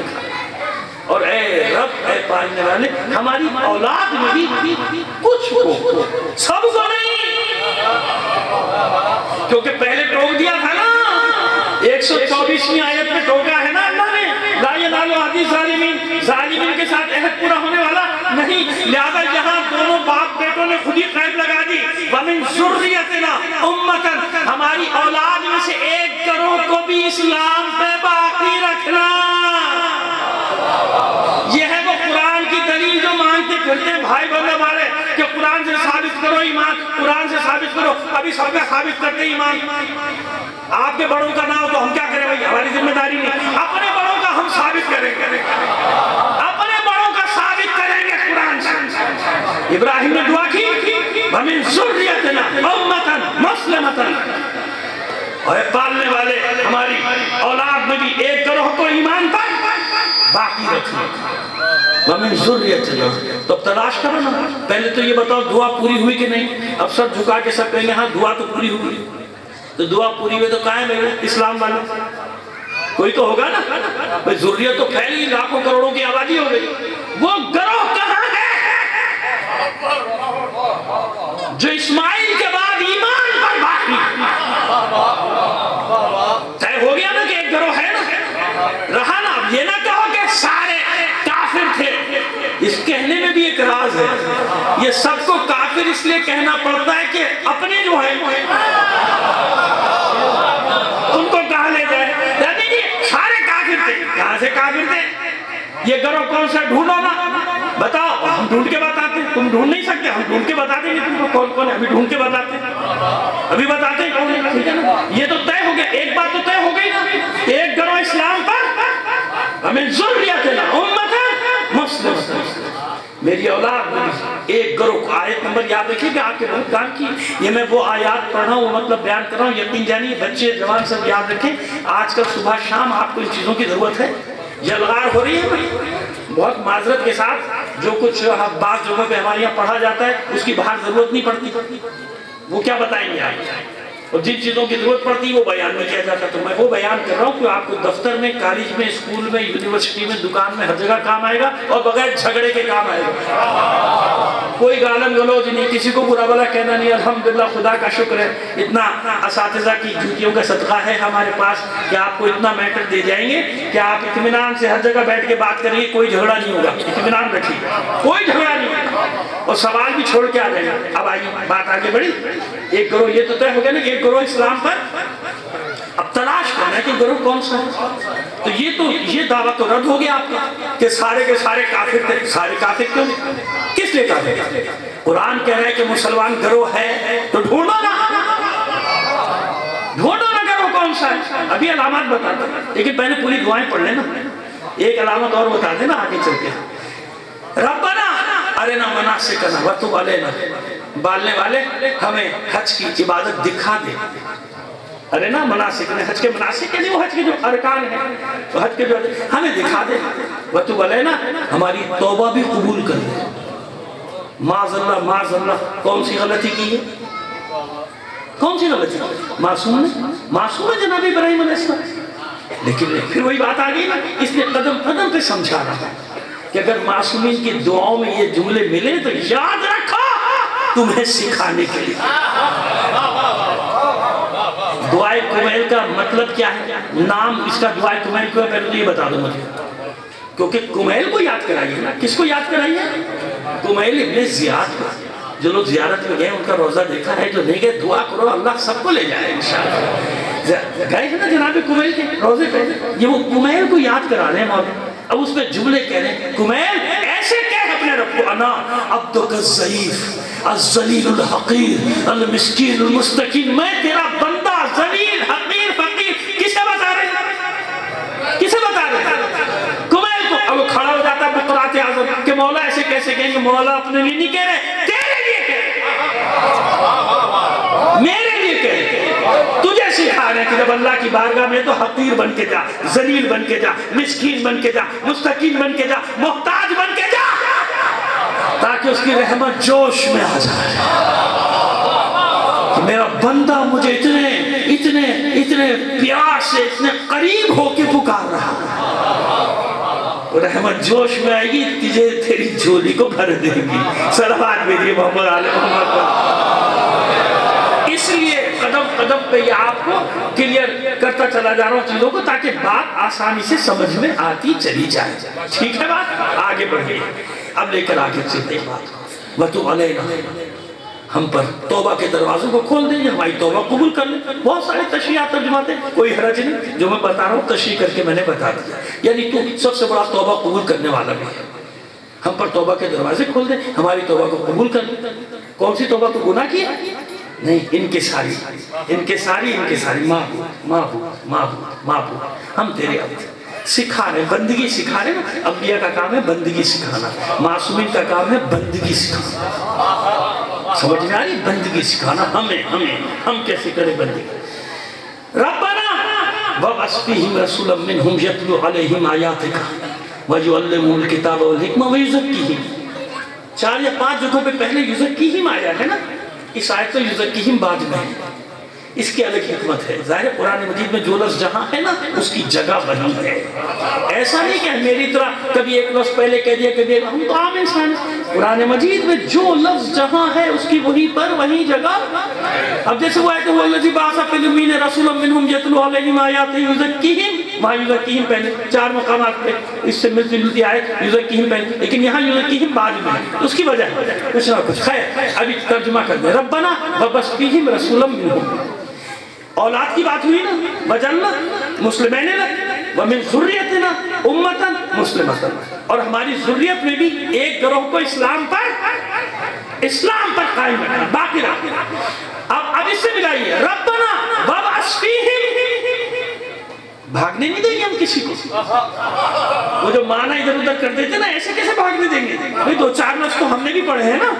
اور اے رب اے پالنے والے ہماری اولاد میں بھی کچھ کو، سب کو نہیں، کیونکہ پہلے ٹوک دیا تھا نا 124ویں آیت میں ٹوکا ہے نا اللہ نے، لا ینال عہد الظالمین، ظالمین کے ساتھ عہد پورا ہونے والا نہیں، لہذا یہاں دونوں باپ بیٹوں نے خود ہی قید لگا دی، وَمِن ذُرِّيَّتِنَا أُمَّةً، ہماری اولاد میں سے ایک گروہ کو بھی اسلام پہ باقی رکھنا۔ یہ ہے وہ قرآن کی دلیل پھرتے ہیں بھائی بندے ہمارے کہ قرآن سے ثابت کرو ایمان، قرآن سے ثابت کرو، ابھی سب کا ثابت کرتے ہیں ایمان۔ آپ کے بڑوں کا نہ ہو تو ہم کیا کریں بھائی، ہماری ذمہ داری نہیں، اپنے بڑوں کا ہم ثابت کریں گے، اپنے بڑوں کا ثابت کریں گے قرآن سے۔ ابراہیم نے دعا کی وَمِن ذُرِّيَّتِنَا أُمَّةً مُسْلِمَةً، اور پالنے والے ہماری اولاد میں بھی ایک گروہ کو ایمان پر باقی رکھنا۔ وَمِن ذُرِّيَّتِنَا، تو اب تلاش کرو نا، پہلے تو یہ بتاؤ دعا پوری ہوئی کہ نہیں؟ اب سب جھکا کے سب کہیں گے ہاں دعا تو پوری ہوئی، تو دعا پوری ہوئی تو قائم ہے اسلام والے، کوئی تو ہوگا نا بھئی، ذریت تو پھیلی، لاکھوں کروڑوں کی آبادی ہو گئی، وہ گروہ کہاں ہے جو اسماعیل کے بعد ایمان پر باقی؟ طے ہو گیا نا کہ ایک گروہ ہے نا، رہا نا۔ اب یہ نہ کہو کہ سارے کافر تھے، اس کہنے میں بھی ایک راز ہے، یہ سب کو کافر اس لیے کہنا پڑتا ہے کہ اپنے جو ہیں ان کو کہا لے جائے، یعنی کہ سارے کافر تھے، کہاں سے کافر تھے؟ یہ گروہ کون سا ڈھونڈو نا، بتاؤ، ہم ڈھونڈ کے بتاتے ہیں، تم ڈھونڈ نہیں سکتے، ہم ڈھونڈ کے بتاتے ہیں تم کو کون کون ہے، ابھی ڈھونڈ کے بتاتے ہیں، ابھی بتاتے ہیں کون ہے، ٹھیک ہے نا؟ یہ تو طے ہو گیا، ایک بات تو طے ہو گئی نا، ایک گروہ اسلام پر، ہمیں ذریتنا امۃ مسلمۃ، میری اولاد میں ایک گروہ۔ آیت نمبر یاد رکھیے کہ آپ کے بہت کام کی، یہ میں وہ آیات پڑھ رہا ہوں، وہ مطلب بیان کر رہا ہوں، یقین جانیے بچے جوان سب یاد رکھیں، آج کل صبح شام آپ کو ان چیزوں کی ضرورت ہے۔ جلغار ہو رہی ہے بہت معذرت کے ساتھ، جو کچھ بعض جگہوں پہ ہمارے یہاں پڑھا جاتا ہے اس کی باہر ضرورت نہیں پڑتی، وہ کیا بتائیں گے آپ، اور جن چیزوں کی ضرورت پڑتی ہے وہ بیان نہیں کیا جاتا، تو میں وہ بیان کر رہا ہوں کہ آپ کو دفتر میں، کالج میں، اسکول میں، یونیورسٹی میں، دکان میں، ہر جگہ کام آئے گا، اور بغیر جھگڑے کے کام آئے گا۔ کوئی گالم گلوچ نہیں، کسی کو برا بھلا کہنا نہیں، الحمدللہ خدا کا شکر ہے، اتنا اساتذہ کی جوتیوں کا صدقہ ہے ہمارے پاس کہ آپ کو اتنا میٹر دے جائیں گے کہ آپ اطمینان سے ہر جگہ بیٹھ کے بات کریں گے، کوئی جھگڑا نہیں ہوگا، اطمینان رکھیے، کوئی جھگڑا نہیں، اور سوال بھی چھوڑ کے آ جائیں گے۔ اب آئیے بات آگے بڑھی، ایک گروہ یہ تو طے ہو گیا نا کہ ایک گروہ اسلام پر، اب تلاش کرنا ہے کہ گروہ کون سا ہے، تو یہ دعویٰ تو رد ہو گیا آپ کا کہ سارے کے سارے کافر تھے۔ سارے کافر کیوں؟ کس لیے کافر؟ قرآن کہہ رہا ہے کہ مسلمان گروہ ہے تو ڈھونڈو نا، ڈھونڈو نا گروہ کون سا ہے۔ ابھی علامات بتاتا ہوں لیکن پہلے پوری دعائیں پڑھ لینا، ایک علامت اور بتا دینا آگے چل کے۔ ربنا ارنا مناسکنا وتب علینا، بالنے والے ہمیں حج کی عبادت دکھا دے، ارے نا مناسک نے، حج کے مناسک کے لیے وہ حج کے جو ارکان ہیں، تو حج کے جو ہمیں دکھا دے، وتب علینا، ہماری توبہ بھی قبول کر دے۔ معاذ اللہ، کون سی غلطی کی ہے؟ کون سی غلطی؟ معصوم ہے جناب ابراہیم علیہ السلام، لیکن پھر وہی بات آ گئی نا، اس لیے قدم قدم پہ سمجھا رہا کہ اگر معصومین کی دعاؤں میں یہ جملے ملے تو یاد رکھو تمہیں سکھانے کے لیے۔ دعائے کمیل کا مطلب کیا ہے؟ نام اس کا دعائے کمیل کو ہے، پہلے تو یہ بتا دو مجھے، کیونکہ کمیل کو یاد کرائیے نا، کس کو یاد کرائیے؟ کمیل ابن زیاد کو۔ جو لوگ زیارت میں گئے ان کا روزہ دیکھا ہے، جو نہیں گئے دعا کرو اللہ سب کو لے جائے انشاءاللہ۔ گئے ہیں نا جناب کمیل کے روزے پہ، یہ وہ کمیل کو یاد کرا رہے ہیں مولا، اب اس میں جملے کہہ رہے ہیں، کمیل ایسے کہہ اپنے رب کو، انا عبدک الضعیف الذلیل الحقیر المسکین المستکین، میں تیرا بندہ ذلیل حقیر فقیر۔ کسے بتا رہے ہیں؟ کسے بتا رہے ہیں؟ کمیل کو۔ اب وہ کھڑا ہو جاتا ہے بقرات اعظم کہ مولا ایسے کیسے کہیں گے؟ مولا اپنے لیے نہیں کہہ رہے، تیرے لیے کہہ رہے، میرے لیے کہہ رہے، تجھے سکھا رہے ہیں کہ جب اللہ کی بارگاہ میں تو حقیر بن کے جا، ذلیل بن کے جا، مسکین بن کے جا، مستقیم بن کے جا، محتاج بن کے جا، تاکہ اس کی رحمت جوش میں آ جائے کہ میرا بندہ مجھے اتنے پیار سے، اتنے قریب ہو کے پکار رہا ہے، رحمت جوش میں آئے گی، تجھے تیری جھولی کو بھر دے گی۔ صلوات بھیجئے محمد آل محمد پر۔ اس لیے قدم قدم پہ یہ آپ کو کلیئر کرتا چلا جا رہا ہوں چیزوں کو، تاکہ بات آسانی سے سمجھ میں آتی چلی جائے۔ ٹھیک ہے بات؟ آگے بڑھئے، اب لے کر آگے چلتے بات۔ وَتُبْ عَلَيْنَا، ہم پر توبہ کے دروازوں کو کھول دیں، ہماری توبہ قبول کر لیں۔ بہت سارے تشریحات ترجمات ہیں، کوئی حرج نہیں، جو میں بتا رہا ہوں تشریح کر کے میں نے بتا دیا، یعنی تو سب سے بڑا توبہ قبول کرنے والا بھی ہے، ہم پر توبہ کے دروازے کھول دے، ہماری توبہ کو قبول کر دے۔ کون سی توبہ کو گناہ کیا؟ نہیں، انکساری معبود ہم تیرے عبد سکھا رہے، بندگی سکھا رہے نا۔ انبیاء کا کام ہے بندگی سکھانا، معصومین کا کام ہے بندگی سکھانا۔ سمجھ میں آ رہی؟ بندگی سکھانا ہم کیسے کریں بندگی؟ ربنا وابعث فیہم رسولا منہم یتلو علیہم آیاتک ویعلمہم الکتاب والحکمہ ویزکیہم۔ 4 یا 5 جگہوں پہ پہلے یزکیہم آیا ہے نا، اس آیت تو یزکیہم بعد میں ہے، اس کی الگ حکمت ہے۔ ظاہر قرآن مجید میں جو لفظ جہاں ہے نا اس کی جگہ وہی ہے۔ ایسا نہیں کہ میری طرح کبھی ایک لفظ پہلے کہہ دیا کبھی ہم تو عام انسان ہیں۔ قرآن مجید میں جو لفظ جہاں ہے اس کی وہی پر وہی جگہ۔ اب جیسے وہ آیت الذی بعث فی الامین رسولا منہم یتلو علیہم آیاتہ یزکیہم، وہاں یزکیہم پہلے 4 مقامات پہ اس سے ملتی جلتی آیت یزکیہم پہلے، لیکن یہاں یزکیہم بعد میں ہے۔ اس کی وجہ کچھ نہ کچھ خیر ابھی ترجمہ کر دیں۔ ربنا وابعث فیہم رسولا منہم، اولاد کی بات ہوئی نا، وجعلنا مسلمین لک ومن ذریتنا امتا مسلمتا، اور ہماری ذریت میں بھی ایک گروہ کو اسلام پر قائم رکھنا، باقی رکھنا۔ اب اس سے ملائیے ربنا وابعث فیہم، بھاگنے نہیں دیں گے ہم کسی کو۔ وہ جو معنی ادھر ادھر کر دیتے نا، ایسے کیسے بھاگنے دیں گے؟ 2-4 لفظ تو ہم نے بھی پڑھے ہیں نا،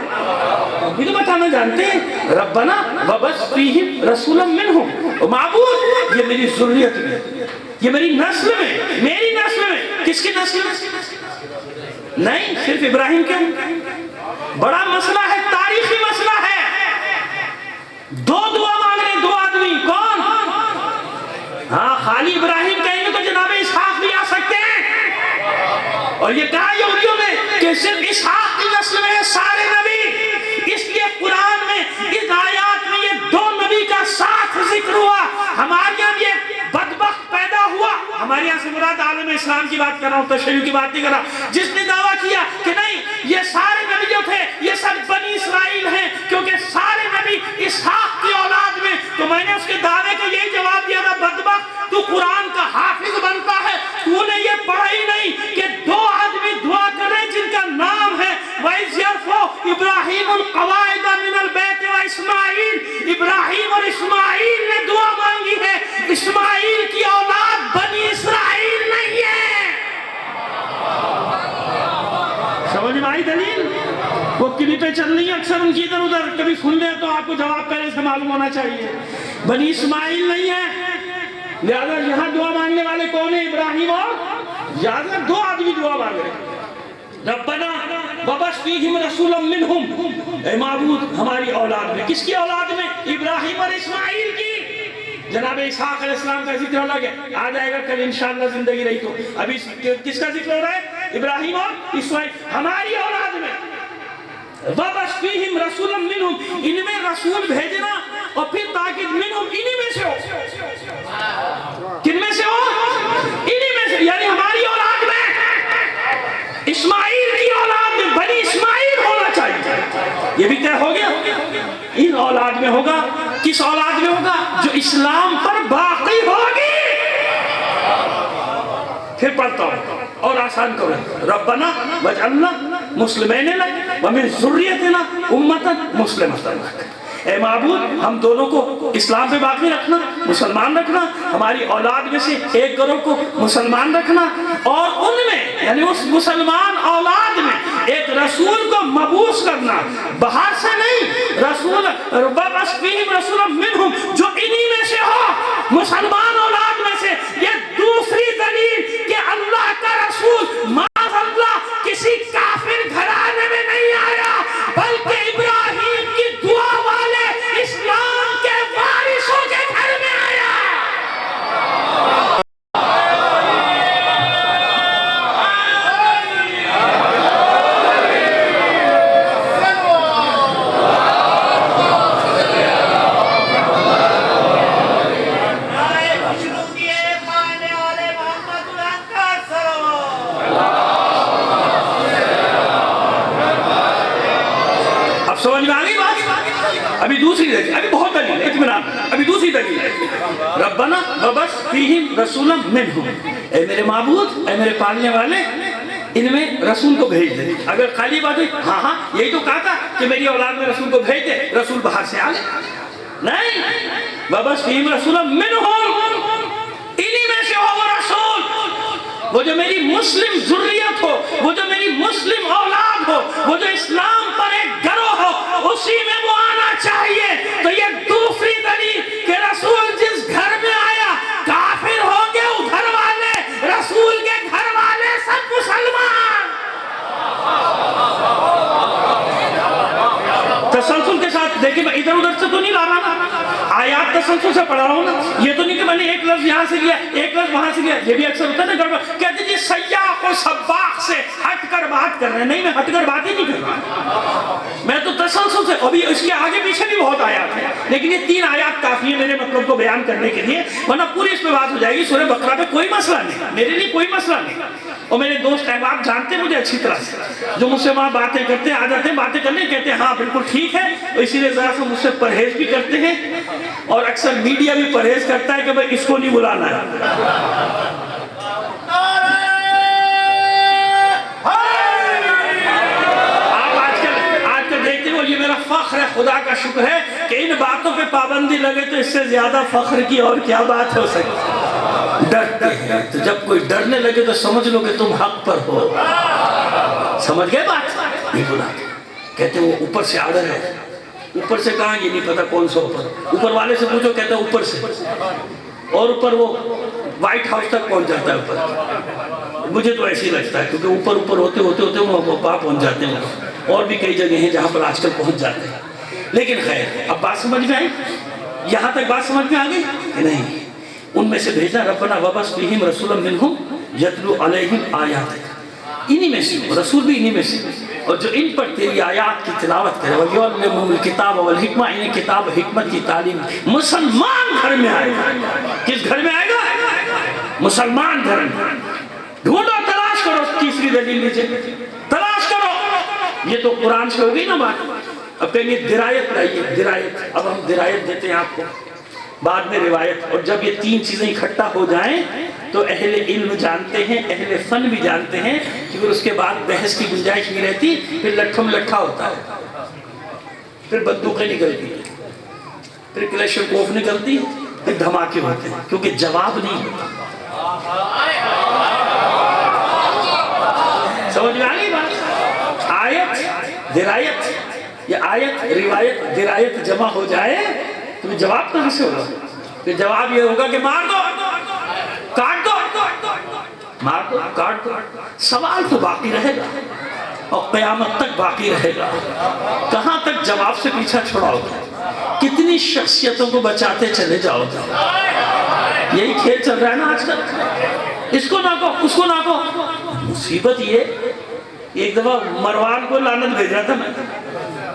ہم بھی تو بتانا جانتے ہیں۔ ربنا وابعث فیہم رسولا منہم، معبود یہ میری ذریت میں، یہ میری نسل میں، کس کی نسل میں؟ نہیں صرف ابراہیم کے، بڑا مسئلہ ہے، تاریخی مسئلہ ہے۔ 2 دعا مانگ رہے 2 آدمی، کون؟ ہاں خالی ابراہیم کہیں گے تو جناب اسحاق بھی آ سکتے ہیں، اور یہ کہا یہودیوں نے کہ صرف اسحاق کی نسل میں سارے نبی، اس لیے قرآن میں اس آیات میں یہ 2 نبی کا ساتھ ذکر ہوا۔ ہمارے یہاں یہ بدبخت پیدا ہوا، ہمارے یہاں سے مراد عالم اسلام کی بات کر رہا ہوں، تشیع کی بات نہیں کر رہا، جس نے دعویٰ کیا کہ نہیں یہ سارے نبی جو تھے یہ سب بنی اسرائیل ہیں کیونکہ سارے نبی اسحاق کی اولاد میں، تو میں نے اس کے دعوے کو یہی جواب دیا تھا، بدبخت تو قرآن کا حافظ بنتا ہے، تو نے یہ پڑھا ہی نہیں کہ 2 آدمی دعا کر رہے جن کا نام ہے وَإِذْ يَرْفَعُ إِبْرَاهِيمُ الْقَوَاعِدَ مِنَ الْبَيْتِ وَإِسْمَاعِيلُ، ابراہیم اور اسماعیل نے دعا مانگی ہے، اسماعیل کی اولاد بنی اسرائیل نہیں ہے۔ سمجھ میں آئی دلیل؟ وہ کلپیں چل رہی ہیں اکثر ان کی ادھر ادھر، کبھی سن لیں تو آپ کو جواب پہلے سے معلوم ہونا چاہیے۔ بنی اسماعیل نہیں ہے، لہذا یہاں دعا مانگنے والے کون ہیں؟ ابراہیم اور لہذا 2 آدمی دعا مانگ رہے ہیں۔ ربنا وابعث فیہم رسولا منہم، اے معبود ہماری اولاد میں، کس کی اولاد میں؟ ابراہیم اور اسماعیل کی۔ جناب اسحاق علیہ السلام کا ذکر الگ ہے، آ جائے گا کل انشاءاللہ زندگی رہی تو۔ ابھی کس کا ذکر ہو رہا ہے؟ ابراہیم اور اسماعیل، ہماری اولاد میں۔ وابعث فیہم رسولا منہم، ان میں رسول بھیجنا، اور پھر تاکہ منہم انہی میں سے ہو۔ کن میں سے ہو؟ انہی میں سے، یعنی ہماری اولاد میں، اسماعیل کی اولاد میں بنی اسماعیل ہونا چاہیے۔ یہ بھی طے ہو گیا، ان اولاد میں ہوگا۔ کس اولاد میں ہوگا؟ جو اسلام پر باقی ہوگی۔ پھر پڑھتا ہوں اور آسان کرو، ربنا وجعلنا مسلمین لک ومن ذریتنا امتا مسلمتا لک، اے معبود ہم دونوں کو اسلام پہ باقی رکھنا، مسلمان رکھنا، ہماری اولاد میں سے ایک گروہ کو مسلمان رکھنا، اور ان میں یعنی اس مسلمان اولاد میں ایک رسول کو مبعوث کرنا، باہر سے نہیں، رسول وابعث فیہم رسولا منہم، جو انہی میں سے ہو، مسلمان اولاد میں سے۔ یہ دوسری دلیل کہ اللہ کا رسول معاذ اللہ کسی کافر گھرانے میں نہیں آیا، بلکہ ابراہیم کی دعا والے اسلام کے وارثوں کے گھر میں آیا۔ ابھی دوسری دلیل، ابھی بہت دلیل ہے، اطمینان، ابھی دوسری دلیل ہے۔ ربنا وابعث فیہم رسولا منہم، اے میرے معبود، اے میرے پالنے والے، ان میں رسول کو بھیج دے. اگر خالی بات ہوئی ہاں ہاں یہی تو کہا تھا کہ میری اولاد میں رسول کو بھیج دے, رسول باہر سے آ گئے. نہیں, وَبَعَثْنَا فِيهِمْ رَسُولًا مِّنْهُمْ, انہی میں سے ہو وہ رسول, وہ جو میری مسلم ذریت ہو, وہ جو میری مسلم اولاد ہو, وہ جو اسلام پر ایک گروہ ہو, اسی میں وہ آنا چاہیے. تو یہ دوسری دلیل کہ رسول جس گھر میں آیا کافر ہوں گے ادھر والے, رسول کے گھر والے سب مسلمان. تسلسل کے ساتھ دیکھیں, میں ادھر ادھر سے تو نہیں لا رہا, آیات تسلسل سے پڑھا رہا ہوں نا. یہ تو نہیں کہ میں نے ایک لفظ یہاں سے لیا ایک لفظ وہاں سے لیا, یہ بھی اکثر ہوتا ہے نا گڑبڑ. کہتے جی سیاق و سباق سے ہٹ کر بات کر رہے ہیں. نہیں, میں ہٹ کر بات ہی نہیں کر رہا, میں تو تسلسل سے. ابھی اس کے آگے پیچھے بھی بہت آیات ہیں, لیکن یہ 3 آیات کافی ہے میرے مطلب کو بیان کرنے کے لیے, ورنہ پوری اس پہ بات ہو جائے گی. سورہ بقرہ پہ کوئی مسئلہ نہیں, میرے لیے کوئی مسئلہ نہیں. اور میرے دوست احباب جانتے ہیں مجھے اچھی طرح سے, جو مجھ سے وہاں باتیں کرتے ہیں, آ جاتے ہیں باتیں کرنے, کہتے ہیں ہاں بالکل ٹھیک ہے. اسی لیے ذرا سا مجھ سے پرہیز بھی کرتے ہیں, اور اکثر میڈیا بھی پرہیز کرتا ہے کہ بھئی اس کو نہیں بلانا ہے. آپ آج کل دیکھتے ہو, یہ میرا فخر ہے, خدا کا شکر ہے کہ ان باتوں پہ پابندی لگے تو اس سے زیادہ فخر کی اور کیا بات ہو سکتی. ڈرتے ہیں, تو جب کوئی ڈرنے لگے تو سمجھ لو کہ تم حق پر ہو. سمجھ گئے بات؟ نہیں بلاتے, کہتے وہ اوپر سے آرڈر ہے. اوپر سے کہاں, یہ نہیں پتا کون سا اوپر. اوپر والے سے پوچھو, کہتا ہے اوپر سے, اور اوپر وہ وائٹ ہاؤس تک پہنچ جاتا ہے اوپر. مجھے تو ایسے ہی لگتا ہے, کیونکہ اوپر ہوتے وہ پاس پہنچ جاتے ہیں. اور بھی کئی جگہ ہیں جہاں پر آج کل پہنچ جاتے ہیں. لیکن خیر, اب بات سمجھ میں آئی, یہاں تک بات سمجھ میں آ گئی نہیں. ان میں سے بھیجا ربنا وَبَعَثْ فِيهِمْ رَسُولًا مِّنْهُمْ يَتْلُو عَلَيْهِمْ آیَاتِكَ, انہی میں سے رسول بھی انہی میں سے, اور جو ان پر تیری آیات کی تلاوت کرے. وَيُعَلِّمُهُمُ الْكِتَابَ وَالْحِکْمَةَ, انہیں کتاب حکمت کی تعلیم. مسلمان گھر میں آئے گا. کس گھر میں آئے گا؟ مسلمان گھر میں. ڈھونڈو, تلاش کرو. تیسری دلیل لیجئے, تلاش کرو. یہ تو قرآن سے ہو گئی نا بات. اب کہیں گے درایت لائیے, درایت. اب ہم درایت دیتے ہیں آپ کو, بعد میں روایت. اور جب یہ 3 چیزیں اکٹھا ہو جائیں تو اہل علم جانتے ہیں, اہل فن بھی جانتے ہیں کہ پھر اس کے بعد بحث کی گنجائش نہیں رہتی, پھر لٹھم لٹھا ہوتا ہے, پھر بندوقیں نکلتی ہیں, پھر کلیشر کوف نکلتی, پھر دھماکے ہوتے ہیں, کیونکہ جواب نہیں ہوتا. سمجھ میں آ گئی بات؟ آیت درایت, یہ آیت روایت درایت جمع ہو جائے تو جواب کہاں سے ہوگا؟ پھر جواب یہ ہوگا کہ مار دو, کاٹ دو, مار دو, کاٹ دو. سوال تو باقی رہے گا اور قیامت تک باقی رہے گا. کہاں تک جواب سے پیچھا چھڑاؤ گے؟ کتنی شخصیتوں کو بچاتے چلے جاؤ گے؟ یہی کھیل چل رہا ہے نا آج کل. اس کو نہ کہو, اس کو نہ کہو. مصیبت یہ, ایک دفعہ مروان کو لعنت بھیج رہا تھا میں,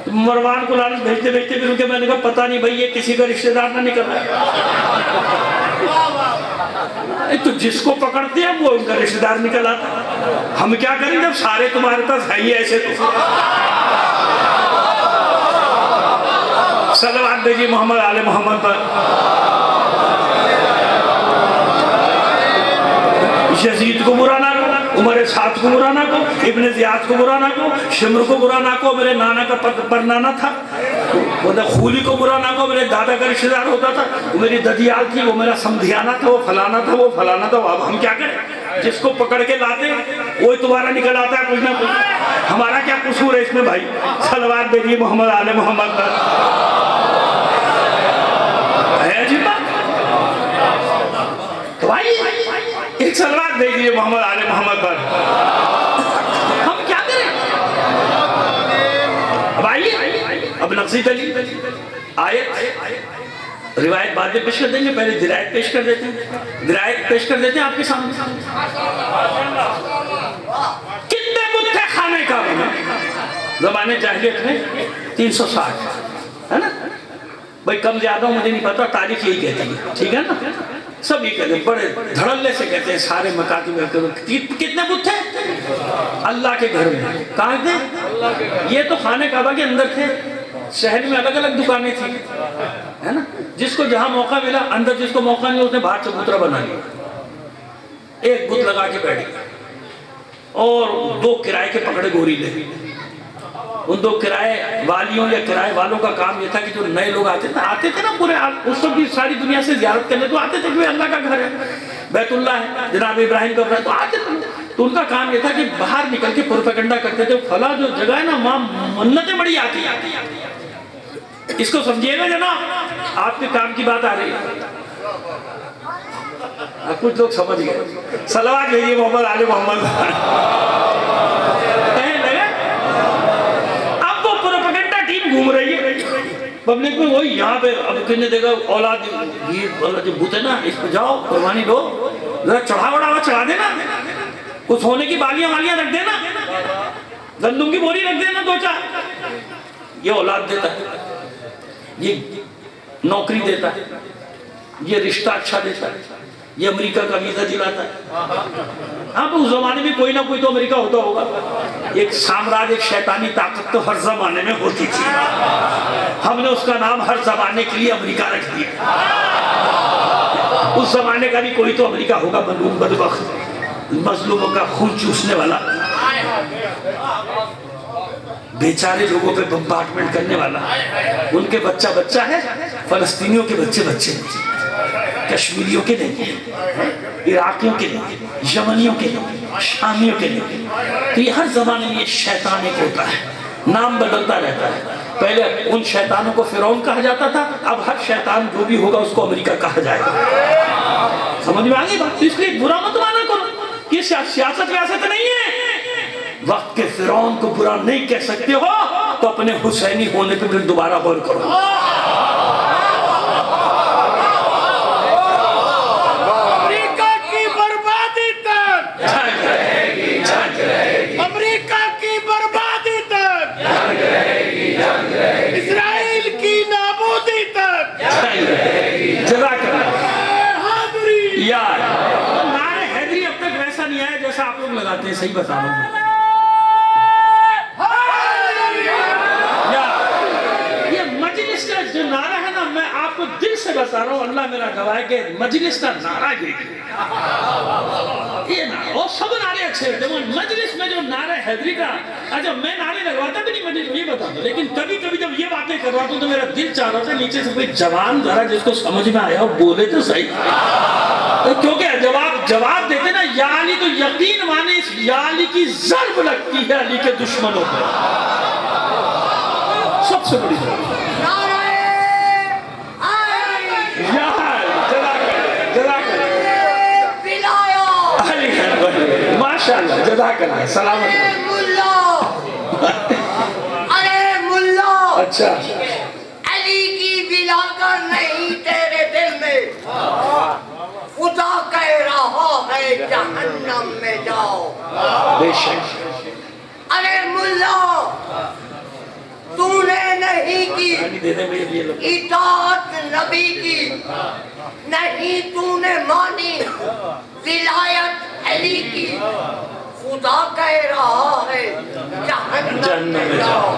مروان کو لعنت بھیجتے بھیجتے پھر ان کے میں نے کہا پتہ نہیں بھائی یہ کسی کا رشتہ دار نہ نکل رہا ہے. تو جس کو پکڑتے ہیں وہ ان کا رشتہ دار نکل آتا. ہم کیا کریں جب سارے تمہارے پاس ہے ہی ایسے. تو صلوات بھیجیے محمد آل محمد پر. یزید کو برا نہ کو, عمر سعد کو برا نہ کو, ابن زیاد کو برا نہ کو, شمر کو برا نہ کو, میرے نانا کا پرنانا تھا. خولی کو برا نہ کو, میرے دادا کا رشتہ دار ہوتا تھا. وہ میری ددیال تھی, وہ میرا سمدھیانہ تھا, وہ فلانا تھا, وہ فلانا تھا. اب ہم کیا کریں؟ جس کو پکڑ کے لاتے وہی تمہارا نکل آتا ہے کچھ نہ کچھ. ہمارا کیا قصور ہے اس میں بھائی؟ صلوات بھیجیے محمد آل محمد پر. ہے عجیب بات. تو بھائی ایک صلوات بھیجیے محمد آل محمد پر. ہم کیا کریں؟ اب آئیے, اب نقصی دلیل آیت روایت بعد میں پیش کر دیں گے, پہلے درایت پیش کر دیتے ہیں. درایت پیش کر دیتے ہیں آپ کے سامنے. کتنے بت تھے خانے کعبہ میں زمانے جاہلیت میں؟ 360 ہے نا بھائی. کم زیادہ مجھے نہیں پتا, تاریخ یہی کہتی ہے, ٹھیک ہے نا. سب یہ کہتے ہیں, بڑے دھڑلے سے کہتے ہیں سارے مکاتب میں. کتنے بت تھے اللہ کے گھر میں؟ کہاں تھے یہ؟ تو خانہ کعبہ کے اندر تھے. شہر میں الگ الگ دکانیں تھیں, ہے نا. جس کو جہاں موقع ملا اندر, جس کو موقع نہیں اس نے باہر چبوترا بنا لیا, ایک بت لگا کے بیٹھ گیا. اور 2 کرائے کے پکڑے گوریلے. ان 2 کرائے والیوں یا کرائے والوں کا کام یہ تھا کہ جو نئے لوگ آتے تھے نا پورے اس وقت بھی ساری دنیا سے زیارت کرنے تو آتے تھے کہ اللہ کا گھر ہے، بیت اللہ ہے، جناب ابراہیم کا گھر ہے، تو آتے تھے. تو ان کا کام یہ تھا کہ باہر نکل کے پروپیگنڈا کرتے تھے فلاں جو جگہ ہے نا وہاں منتیں بڑی آتی ہیں. اس کو سمجھیے گا جناب، آپ کے کام کی بات آ رہی ہے. کچھ لوگ سمجھ گئے. صلوات بھیجیے محمد آل محمد. اب وہ پروپیگنڈا ٹیم گھوم رہی ہے پبلک میں، وہی یہاں پہ اب کہنے دے گا اولاد جو بت ہے نا اس پہ جاؤ قربانی دو، ذرا چڑھاوا چڑھا دینا، کچھ ہونے کی بالیاں رکھ دینا، گندم کی بوری رکھ دینا 2-4. یہ اولاد دیتا ہے، یہ نوکری دیتا ہے، یہ رشتہ اچھا دیتا ہے، یہ امریکہ کا ویزا دلاتا ہے. ہاں اس زمانے میں کوئی نہ کوئی تو امریکہ ہوتا ہوگا. ایک سامراج، ایک شیطانی طاقت تو ہر زمانے میں ہوتی تھی. ہم نے اس کا نام ہر زمانے کے لیے امریکہ رکھ دیا. اس زمانے کا بھی کوئی تو امریکہ ہوگا، مظلوم بدبخت، مظلوموں کا خون چوسنے والا، بیچارے لوگوں پہ بمبارڈمنٹ کرنے والا. ان کے بچہ ہے، فلسطینیوں کے بچے کشمیریوں کے نہیں، عراقیوں کے نہیں، یمنیوں کے نہیں، شامیوں کے نہیں. تو یہ ہر زمانے میں یہ شیطان ایک ہوتا ہے، نام بدلتا رہتا ہے. پہلے ان شیطانوں کو فرعون کہا جاتا تھا، اب ہر شیطان جو بھی ہوگا اس کو امریکہ کہا جائے گا. سمجھ میں آگئی بات؟ اس لیے برا مت مانا کرو، یہ سیاست ویاست نہیں ہے. وقت کے فرعون کو برا نہیں کہہ سکتے ہو تو اپنے حسینی ہونے پہ پھر دوبارہ غور کرو. یار نعرہ حیدری اب تک ویسا نہیں آیا جیسا آپ لوگ لگاتے ہیں، صحیح بتا رہا ہوں. یہ مجلس کا جو نعرہ ہے نا، میں آپ کو دل سے بتا رہا ہوں، اللہ میرا گواہ ہے کہ مجلس کا نعرہ یہ نعرہ اور سب نعرے اچھے ہوتے ہیں. مجلس میں جو نعرہ حیدری کا، اچھا میں نعرے لگواتا بھی نہیں مجلس میں، یہ بتا دوں، لیکن کبھی کبھی جب یہ باتیں کرواتا ہوں تو میرا دل چاہ رہا تھا نیچے سے کوئی جوان ذرا جس کو سمجھ میں آیا بولے تو صحیح. کیونکہ جواب دیتے نا یا علی تو یقین مانے اس یا علی کی ضرب لگتی ہے علی کے دشمنوں پر. سب سے بڑی ضرب ماشاءاللہ، جزاک اللہ، سلامت. ارے ملا، اچھا علی کی بلا کر نہیں تیرے دل میں، خدا کہہ رہا ہے جہنم میں جاؤ. بے شک. ارے ملا، تو نے نہیں کی اطاعت نبی کی، نہیں تو نے مانی ولایت علی کی، خدا کہہ رہا ہے جہنم میں جاؤ.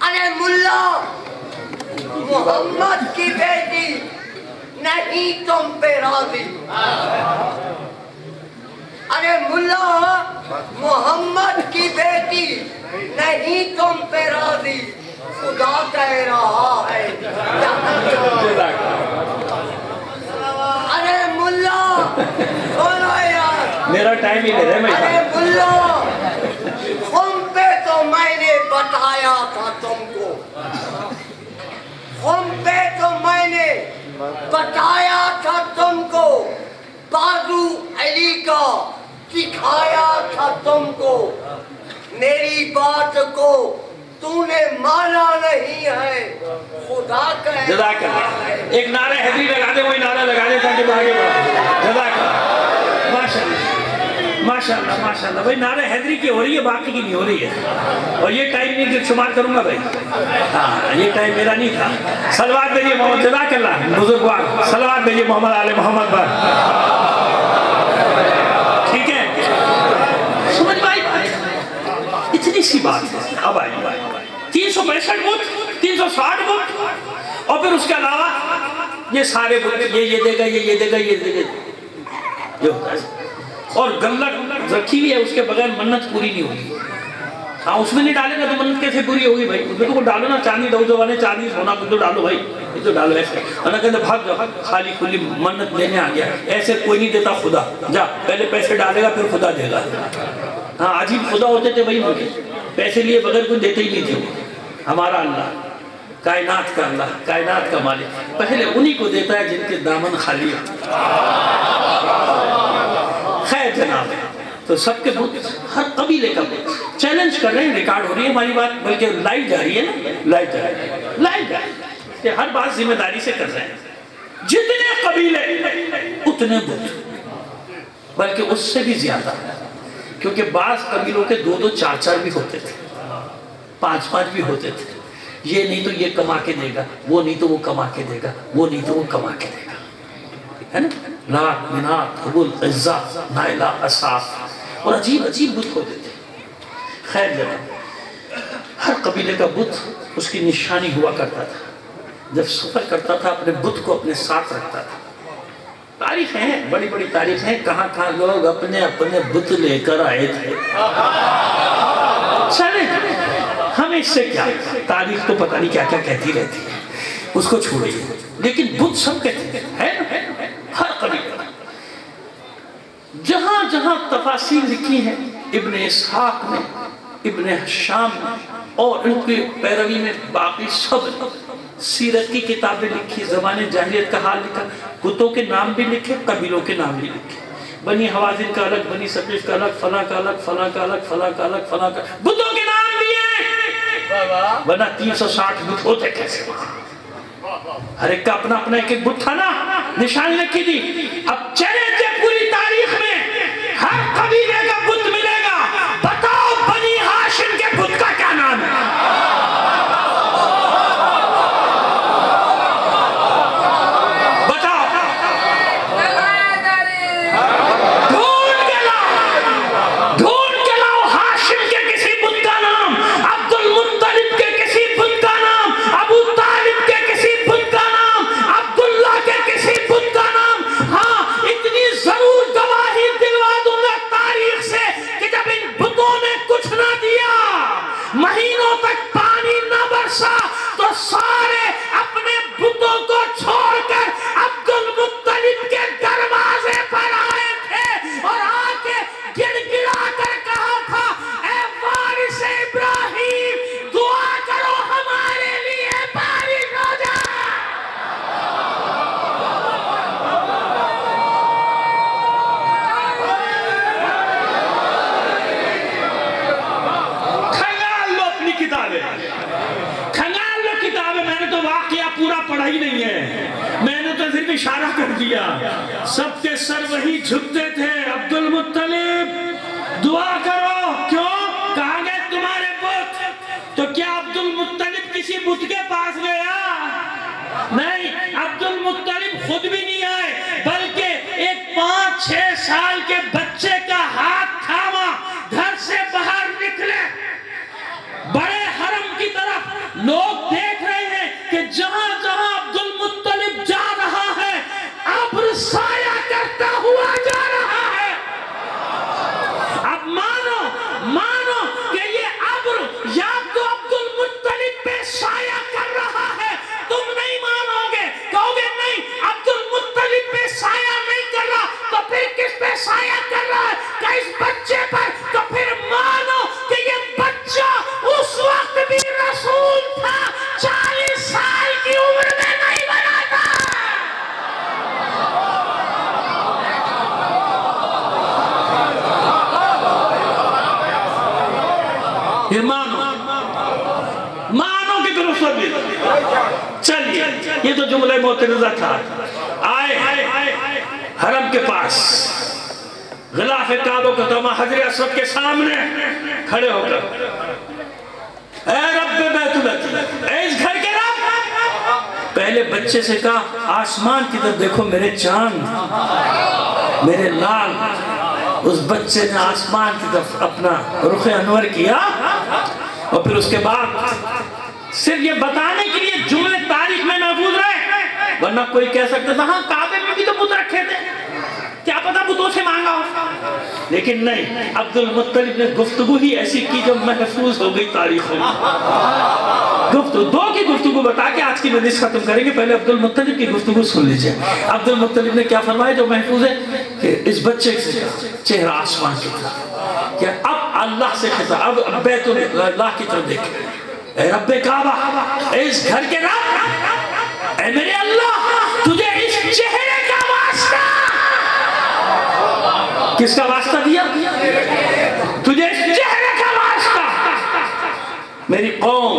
ارے ملا، محمد کی بیٹی نہیں تم پہ راضی. ارے ملا، محمد کی بیٹی نہیں تم پہ راضی، خدا کہہ رہا ہے جہنم. ارے ملا سنو یار، میرا ٹائم ہی لے رہے میں. ارے ملا، خم پہ تو میں نے بتایا تھا تم کو، خم پہ تو میں نے بتایا تھا تم کو، بازو علی کا دکھایا تھا تم کو. میری بات کو تو نے مانا نہیں ہے، خدا کہہ جزاک اللہ. ایک نعرہ حیدری لگا دے، وہی نعرہ لگا دے تاکہ آگے بڑھو. جزاک اللہ، ماشاءاللہ ماشاءاللہ ماشاءاللہ. بھائی نعرہ حیدری کی ہو رہی ہے، باقی کی نہیں ہو رہی ہے. اور یہ ٹائم نہیں شمار کروں گا بھائی، ہاں یہ ٹائم میرا نہیں تھا. صلوات بھیجیے محمد، جزاک اللہ بزرگوار، صلوات بھیجیے محمد آل محمد پر. ٹھیک ہے، سمجھ میں آئی بات؟ اتنی سی بات ہے. اب آئی 365 بت، 360 بت، اور پھر اس کے علاوہ یہ سارے بت، یہ دے گا، یہ دے گا، یہ دے گا، یہ ہوتا ہے. اور گلک رکھی ہوئی ہے اس کے بغیر منت پوری نہیں ہوگی. ہاں اس میں نہیں ڈالے گا تو منت کیسے پوری ہوگی بھائی؟ اس میں تو ڈالو نا چاندی دو زبانے چاندی سونا کچھ تو ڈالو بھائی, یہ تو ڈالو ایسے. اللہ کہتے بھاگ جاؤ, خالی کھلی منت لینے آ گیا. ایسے کوئی نہیں دیتا خدا, جا پہلے پیسے ڈالے گا پھر خدا دے گا. ہاں عجیب خدا ہوتے تھے بھائی, مجھے پیسے لیے بغیر کوئی دیتے ہی نہیں تھے. ہمارا اللہ کائنات کا اللہ, کائنات کا مالک, پہلے انہی کو دیتا ہے جن کے دامن خالی ہو. خیر جناب, تو سب کے بت, ہر قبیلے کا بت چیلنج کر رہے ہیں. ریکارڈ ہو رہی ہے ہماری بات, بلکہ لائیو جا رہی ہے نا, لائیو جا رہی ہے, لائیو جا رہی ہے. ہر بات ذمہ داری سے کر رہے ہیں. جتنے قبیلے اتنے بت, بلکہ اس سے بھی زیادہ, کیونکہ بعض قبیلوں کے 2-2 4-4 بھی ہوتے تھے, 5-5 بھی ہوتے تھے. یہ نہیں تو یہ کما کے دے گا, وہ نہیں تو وہ کما کے دے گا, وہ نہیں تو وہ کما کے دے گا, ہے نا. لات, منات, حبل, عزا, نائلہ, اصاف, اور عجیب عجیب بت ہوتے تھے. خیر جناب, ہر قبیلے کا بت اس کی نشانی ہوا کرتا تھا. جب سفر کرتا تھا اپنے بت کو اپنے ساتھ رکھتا تھا. تاریخ ہیں, بڑی بڑی تاریخ ہیں, کہاں کہاں لوگ اپنے اپنے بت لے کر آئے تھے. چلے ہمیں اس سے کیا, تاریخ تو پتہ نہیں کیا کیا کہتی رہتی ہے, اس کو چھوڑیے. لیکن بت سب کہتے ہیں, ہر قبیلہ. جہاں جہاں تفاصیل لکھی ہیں ابن اسحاق نے, ابن شام نے, اور ان کے پیروی میں باقی سب سیرت کی کتابیں لکھی, زبان جاہلیت کا حال لکھا, بتوں کے نام بھی لکھے, قبیلوں کے نام بھی لکھے. بنی حوازن کا الگ, بنی ثقیف کا الگ, فلاں کا الگ, فلاں کا الگ, فلاں کا الگ, فلاں کا, بتوں کے نام بھی ہیں. ورنہ 360 بت ہوتے کیسے وہاں؟ ہر ایک کا اپنا اپنا ایک بت تھا نا, نشان لکھی تھی. اب چیلنج ہے پوری تاریخ میں, ہر قبیلے کا بت ملے گا. بتاؤ بنی ہاشم کے بت کا کیا نام ہے؟ مہینوں تک پانی نہ برسا تو سارے اپنے بتوں کو چھوڑ کر عبد المطلب کے دروازے پر آئے تھے, اور آ کے گڑ گڑا کر کہا تھا, اے وارث ابراہیم, دعا کرو ہمارے لیے بارش ہو جائے. کھنگال لو کتابیں, میں نے تو واقعہ پورا پڑھا ہی نہیں ہے, میں نے تو صرف اشارہ کر دیا. سب کے سر وہی جھکتے تھے. عبد المطلب دعا کرو. کیوں؟ کہاں گئے تمہارے بت؟ تو کیا عبد المطلب کسی بت کے پاس گیا؟ نہیں, عبد المطلب خود بھی نہیں آئے, بلکہ ایک 5-6 سال کے بچے کا ہاتھ تھاما, گھر سے باہر نکلے. بڑے حرم کی طرف لوگ دیکھ رہے ہیں کہ جہاں جہاں عبد المطلب جا رہا ہے ابر سایہ کرتا ہوا جا رہا ہے. اب مانو کہ یہ ابر یا تو عبد المطلب پہ سایہ کر رہا ہے. تم نہیں مانو گے, کہو گے نہیں عبد المطلب پہ سایہ نہیں کر رہا, تو پھر کس پہ سایہ کر رہا ہے؟ کہ اس بچے پر. تو پھر مانو کہ یہ بچہ اس وقت بھی رسول تھا, 40 سال کی عمر میں نہیں بنا تھا. یہ مانو کہ رسول بھی. چلیے, یہ تو جملہ معترضہ تھا. آئے حرم کے پاس, غلاف کعبہ کو تمام حجر اسود کے سامنے کھڑے ہو کر, اے رب بیت العتیق, اے اس گھر کے رب. پہلے بچے سے کہا آسمان کی طرف دیکھو میرے چاند, میرے لال. اس بچے نے آسمان کی طرف اپنا رخ انور کیا, اور پھر اس کے بعد صرف یہ بتانے کے لیے جملے تاریخ میں محفوظ رہے, ورنہ کوئی کہہ سکتا تھا ہاں کعبے میں بھی تو بت رکھے تھے, کیا پتا بتوں سے مانگا ہو. لیکن نہیں، عبد المطلب نے گفتگو ہی ایسی کی جو محفوظ ہو گئی تاریخوں میں. دو کی گفتگو بتا کے آج کی مجلس ختم کریں گے. پہلے عبد المطلب کی گفتگو سن لیجئے. عبد المطلب نے کیا فرمایا جو محفوظ ہے کہ اس بچے سے چہرہ آسمان کی طرف، کہ اب اللہ سے خطاب، اب بیت اللہ کی طرف دیکھیں. اے رب کعبہ، اے اس گھر کے رب، اے میرے اللہ، تجھے اس چہرے کا واسطہ. کس کا واسطہ دیا؟ تجھے اس چہرے کا واسطہ. میری قوم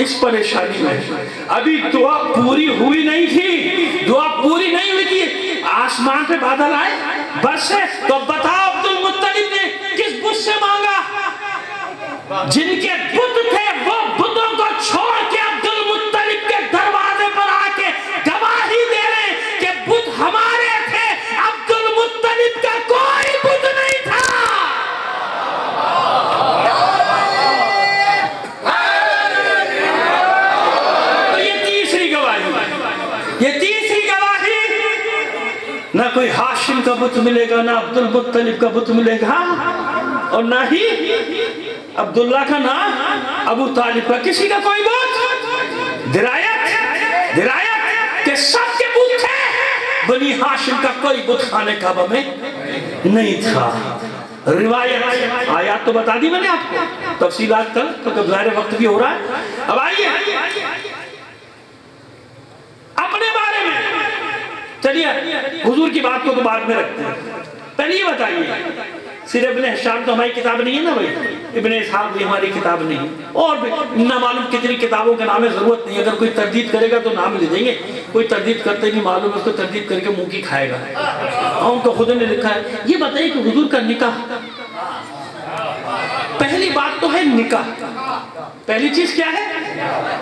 اس پریشانی میں، ابھی دعا پوری ہوئی نہیں تھی، دعا پوری نہیں ہوئی تھی، آسمان پہ بادل آئے بس ہے. تو بتاؤ عبد المطلب نے کس بت سے مانگا؟ جن کے بت تھے وہ بتوں کو چھوڑ کے عبد المطلب کے دروازے پر آ کے گواہی دے رہے کہ بت ہمارے تھے، عبد المطلب کا کوئی بت نہیں تھا. نہ کوئی ہاشم کا بت ملے گا، نہ عبد المطلب کا بت ملے گا، اور نہ ہی عبداللہ کا، نہ ابو طالب کا، کسی کا کوئی بت. درایت کہ سب کے بت تھے، بنی ہاشم کا کوئی بت خانے کعبہ میں نہیں تھا. روایت آیات تو بتا دی میں نے آپ کو، تفصیلات کل تو ظاہر وقت بھی ہو رہا ہے. اب آئیے اپنے بارے میں چلیے، حضور کی بات کو تو بعد میں رکھتے ہیں. پہلے یہ بتائیے، صرف ابن ہشام تو ہماری کتاب نہیں ہے نا بھائی، ابن اسحاق بھی ہماری کتاب نہیں، اور بھی نہ معلوم کتنی کتابوں کے نام ہے، ضرورت نہیں. اگر کوئی تردید کرے گا تو نام لے دیں گے، کوئی تردید کرتے نہیں معلوم اس کو تردید کر کے منہ کی کھائے گا. ان کو خود نے لکھا ہے. یہ بتائیے کہ حضور کا نکاح، پہلی بات تو ہے نکاح. پہلی چیز کیا ہے؟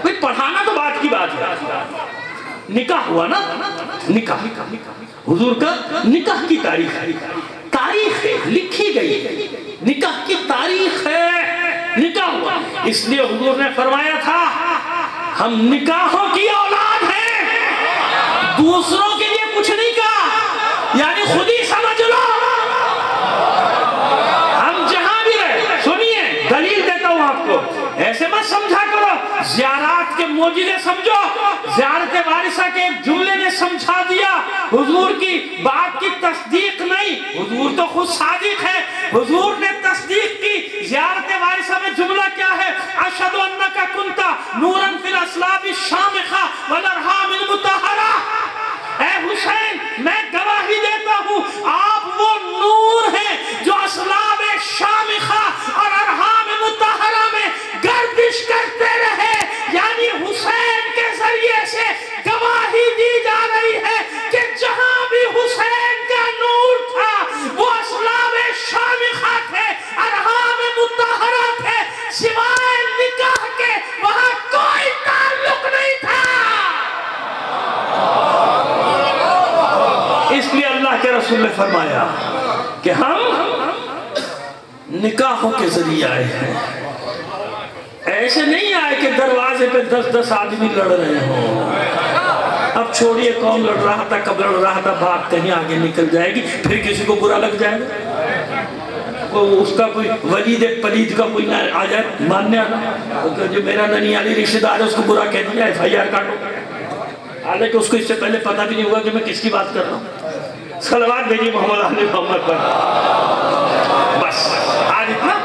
کوئی پڑھانا تو بات کی بات ہے. نکاح ہوا نا، نکاح حضور کا نکاح کی تاریخ ہے، تاریخ ہے لکھی گئی، نکاح کی تاریخ ہے. نکاح ہوا، اس لیے حضور نے فرمایا تھا ہم نکاحوں کی اولاد ہیں، دوسروں کے لیے کچھ نہیں کہا، یعنی خود ہی سمجھ لو. ہم جہاں بھی رہے، سنیے دلیل دیتا ہوں آپ کو، ایسے مت سمجھا کرو. زیارات کے موجزے سمجھو، زیارت وارثہ کے ایک جملے نے سمجھا دیا، حضور کی بات کی تصدیق نہیں. حضور تو خود صادق ہے، حضور نے تصدیق کی. زیارت وارثہ میں جملہ کیا ہے؟ اشہد انک کنت نورا فی الاسلاب الشامخہ والارحام المطہرہ. اے حسین میں گواہی دیتا ہوں آپ وہ نور ہیں جو اسلاب شامخہ اور ارحام مطہرہ میں گردش کرتے رہے. یعنی حسین کے ذریعے سے گواہی دی جا رہی ہے کہ جہاں بھی حسین کا نور تھا وہ اسلاب شامخہ تھے، ارحام مطہرہ تھے، سوائے نکاح کے وہاں کوئی تعلق نہیں تھا. اس لیے اللہ کے رسول نے فرمایا کہ ہم نکاحوں کے ذریعے آئے ہیں. ایسے نہیں آئے کہ دروازے پہ 10 آدمی لڑ رہے ہوں. اب چھوڑیے کون لڑ رہا تھا، کب لڑ رہا تھا، بات کہیں آگے نکل جائے گی، پھر کسی کو برا لگ جائے گا. اس کا کوئی ولید پلید کا کوئی نہ آ جائے ماننے آنا، جو میرا ننیالی رشتہ دار ہے اس کو برا کہہ دیا، FIR کاٹو. حالانکہ اس کو اس سے پہلے پتہ بھی نہیں ہوگا کہ میں کس کی بات کر رہا ہوں. صلوات بھیجیے محمد علی محمد پر. بس آج اتنا.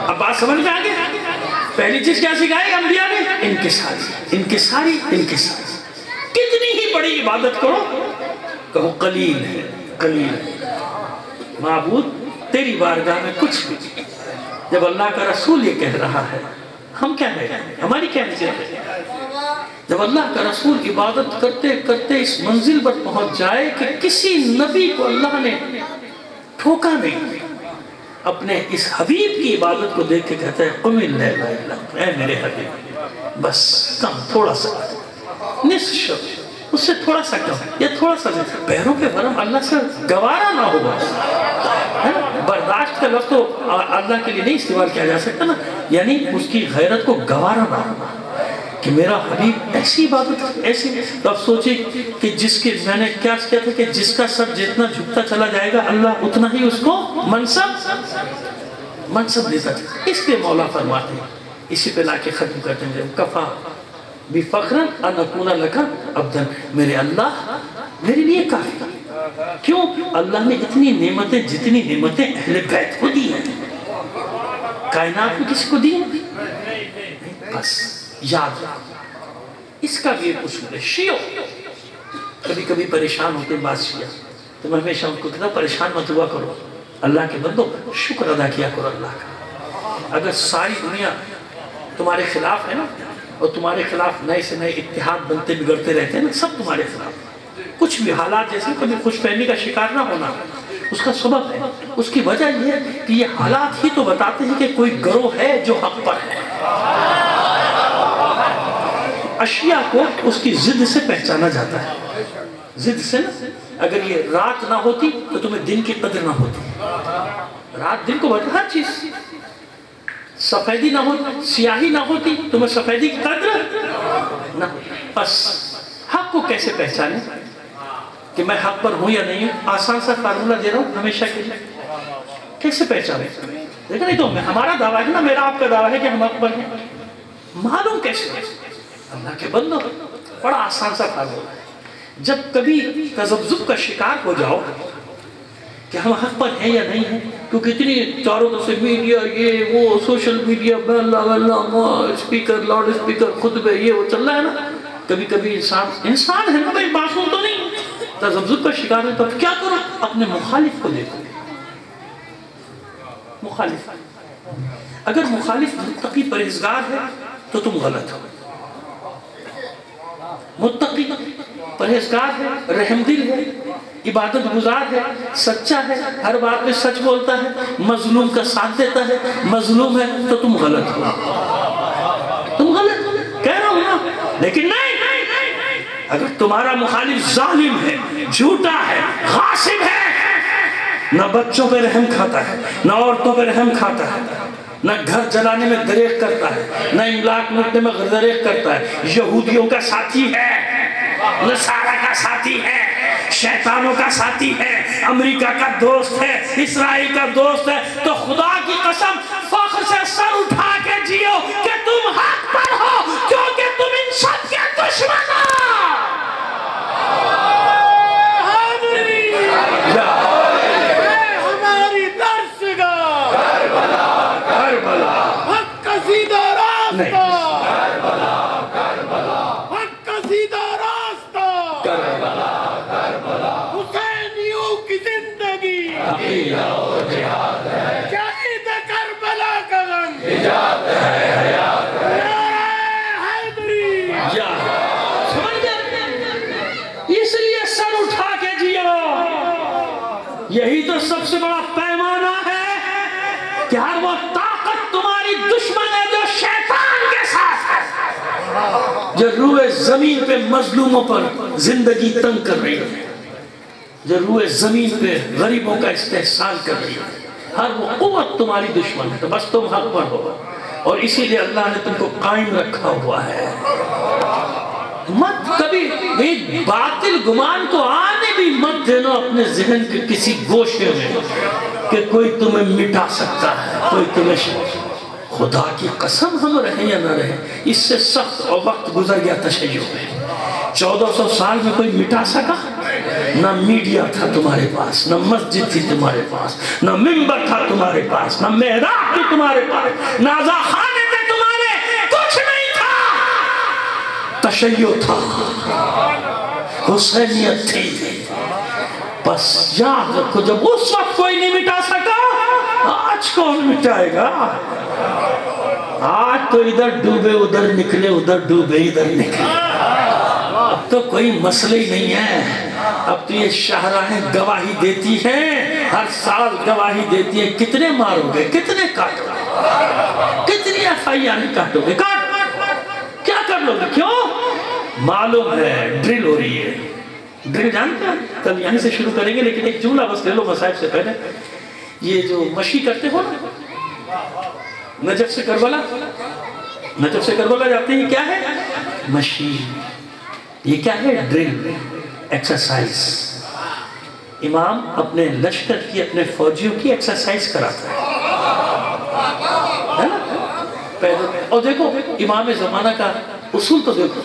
اب بات سمجھ میں آگے. پہلی چیز کیا سکھائی انبیاء نے؟ انکساری، انکساری، انکساری. کتنی ہی بڑی عبادت کرو، کہو قلیل ہے، قلیل ہے. معبود تیری بارگاہ میں کچھ بھی. جب اللہ کا رسول یہ کہہ رہا ہے ہم کیا کہیں، ہماری کیا حیثیت ہے؟ جب اللہ کا رسول عبادت کرتے کرتے اس منزل پر پہنچ جائے کہ کسی نبی کو اللہ نے ٹھوکا نہیں، اپنے اس حبیب کی عبادت کو دیکھ کے کہتا ہے قم اللیل الا اے میرے حبیب، بس کم تھوڑا سا، نصف شب، اس سے تھوڑا سا کم، یا تھوڑا سا پیروں پہ ورم اللہ سے گوارا نہ ہوگا. برداشت کا لفظ تو اللہ کے لیے نہیں استعمال کیا جا سکتا نا، یعنی اس کی غیرت کو گوارا نہ ہوگا. کہ میرا حبیب ایسی عبادت ایسی. تو اب سوچیں کہ جس کے میں نے کیا کہا تھا کہ جس کا سر جتنا جھکتا چلا جائے گا اللہ اتنا ہی اس کو منصب دیتا ہے. اس لیے مولا فرماتے ہیں اسی پہ لا کے ختم کرتے ہیں کفا بفخرا ان اکون لک عبدا. میرے اللہ میرے لیے کافی. کیوں؟ اللہ نے اتنی نعمتیں جتنی نعمتیں اہل بیت کو دی ہیں کائنات میں کسی کو دی ہیں. بس یاد اس کا بھی ایک اصول ہے. شیعہ کبھی کبھی پریشان ہوتے بات شیعہ تو میں ہمیشہ ان کو کہتا پریشان مت ہوا کرو اللہ کے بندو شکر ادا کیا کرو اللہ کا. اگر ساری دنیا تمہارے خلاف ہے نا اور تمہارے خلاف نئے سے نئے اتحاد بنتے بگڑتے رہتے ہیں نا سب تمہارے خلاف کچھ بھی حالات جیسے کبھی خوش فہمی کا شکار نہ ہونا اس کا سبب ہے. اس کی وجہ یہ ہے کہ یہ حالات ہی تو بتاتے ہیں کہ کوئی گروہ ہے جو حق پر ہے. اشیاء کو اس کی ضد سے پہچانا جاتا ہے. ضد سے نا اگر یہ رات نہ ہوتی تو تمہیں دن کی قدر نہ ہوتی. رات دن کو بتا ہر چیز سفیدی نہ ہوتی سیاہی نہ ہوتی تمہیں سفیدی کی قدر نہ. بس حق کو کیسے پہچانے کہ میں حق پر ہوں یا نہیں ہوں. آسان سا فارمولہ دے رہا ہوں ہمیشہ کے لیے. کیسے پہچانے دیکھا نہیں تو ہمارا دعویٰ ہے نا میرا آپ کا دعویٰ ہے کہ ہم حق پر ہیں. معلوم کیسے اللہ کے بندو بڑا آسان سا فارمولہ ہے. جب کبھی تذبذب کا شکار ہو جاؤ کہ ہم حق پر ہیں یا نہیں ہیں کیونکہ اتنی چاروں طرف سے میڈیا یہ وہ social media speaker loud speaker خطبے یہ وہ چل رہا ہے نا. کبھی کبھی انسان ہے نا بھائی معصوم تو نہیں تذبذب کا شکار ہے تو کیا کرو اپنے مخالف کو دیکھو. مخالف اگر مخالف متقی پرہیزگار ہے تو تم غلط ہو. متقی پرہیزگار ہے رحم دل ہے عبادت گزار ہے سچا ہے ہر بات میں سچ بولتا ہے مظلوم کا ساتھ دیتا ہے مظلوم ہے تو تم غلط ہو. تم غلط کہہ رہا ہوں نا لیکن نہیں اگر تمہارا مخالف ظالم ہے جھوٹا ہے غاصب ہے نہ بچوں پہ رحم کھاتا ہے نہ عورتوں پہ رحم کھاتا ہے نہ گھر جلانے میں دریغ کرتا ہے نہ املاک لوٹنے میں دریغ کرتا ہے یہودیوں کا ساتھی ہے نصارہ کا ساتھی ہے شیطانوں کا ساتھی ہے امریکہ کا دوست ہے اسرائیل کا دوست ہے تو خدا کی قسم فخر سے سر اٹھا کے جیو کہ تم حق پر ہو کیونکہ تم ان سب کے دشمن ہو. ہماری درس گاہ کربلا حق کا سیدھا راستہ حق کا سیدھا راستہ حسینیوں کی زندگی شہید کربلا کا غم حیدری. اس لیے سر اٹھا کے جیو. یہی تو سب سے بڑا پیمانہ ہے کہ ہر وہ طاقت تمہاری دشمن ہے جو شیطان کے ساتھ ہے جو روئے زمین پہ مظلوموں پر زندگی تنگ کر رہی ہے جو روئے زمین پہ غریبوں کا استحسان کر رہی ہے. ہر وہ قوت تمہاری دشمن ہے تو بس تم حق پر ہو اور اسی لیے اللہ نے تم کو قائم رکھا ہوا ہے. مت کبھی ایک باطل گمان کو آنے بھی مت دینا اپنے ذہن کے کسی گوشے میں کہ کوئی تمہیں مٹا سکتا ہے کوئی تمہیں. خدا کی قسم ہم رہیں یا نہ رہیں اس سے سخت اور وقت گزر گیا تشیع میں. 1400 سال میں کوئی مٹا سکا؟ نہ میڈیا تھا تمہارے پاس نہ مسجد تھی تمہارے پاس نہ ممبر تھا تمہارے پاس نہ محراب تھی تمہارے پاس نہ خانے تھے تمہارے کچھ نہیں تھا. تشیع تھا حسینیت تھی. بس یاد رکھو جب اس وقت کوئی نہیں مٹا سکا آج کون مٹائے گا. آج تو ادھر ڈوبے ادھر نکلے ادھر ڈوبے ادھر نکلے. اب تو کوئی مسئلہ ہی نہیں ہے. اب تو یہ شاہراہیں گواہی دیتی ہیں ہر سال گواہی دیتی ہیں. کتنے مارو گے کتنے کاٹو گے کتنی FIR کاٹو گے کیا کر لو گے. کیوں معلوم ہے ڈرل ہو رہی ہے. ڈرل جانتے ہیں کل یہیں سے شروع کریں گے لیکن ایک جملہ بس لے لو مصائب سے پہلے. یہ جو مشی کرتے ہو نا نجف سے کربلا نجف سے کربلا جاتے ہیں، کیا ہے؟ مشین. یہ کیا ہے؟ Drill, exercise. امام اپنے لشکر کی، اپنے فوجیوں کی ایکسرسائز کراتا ہے نا پیدل. اور دیکھو امام زمانہ کا اصول تو دیکھو،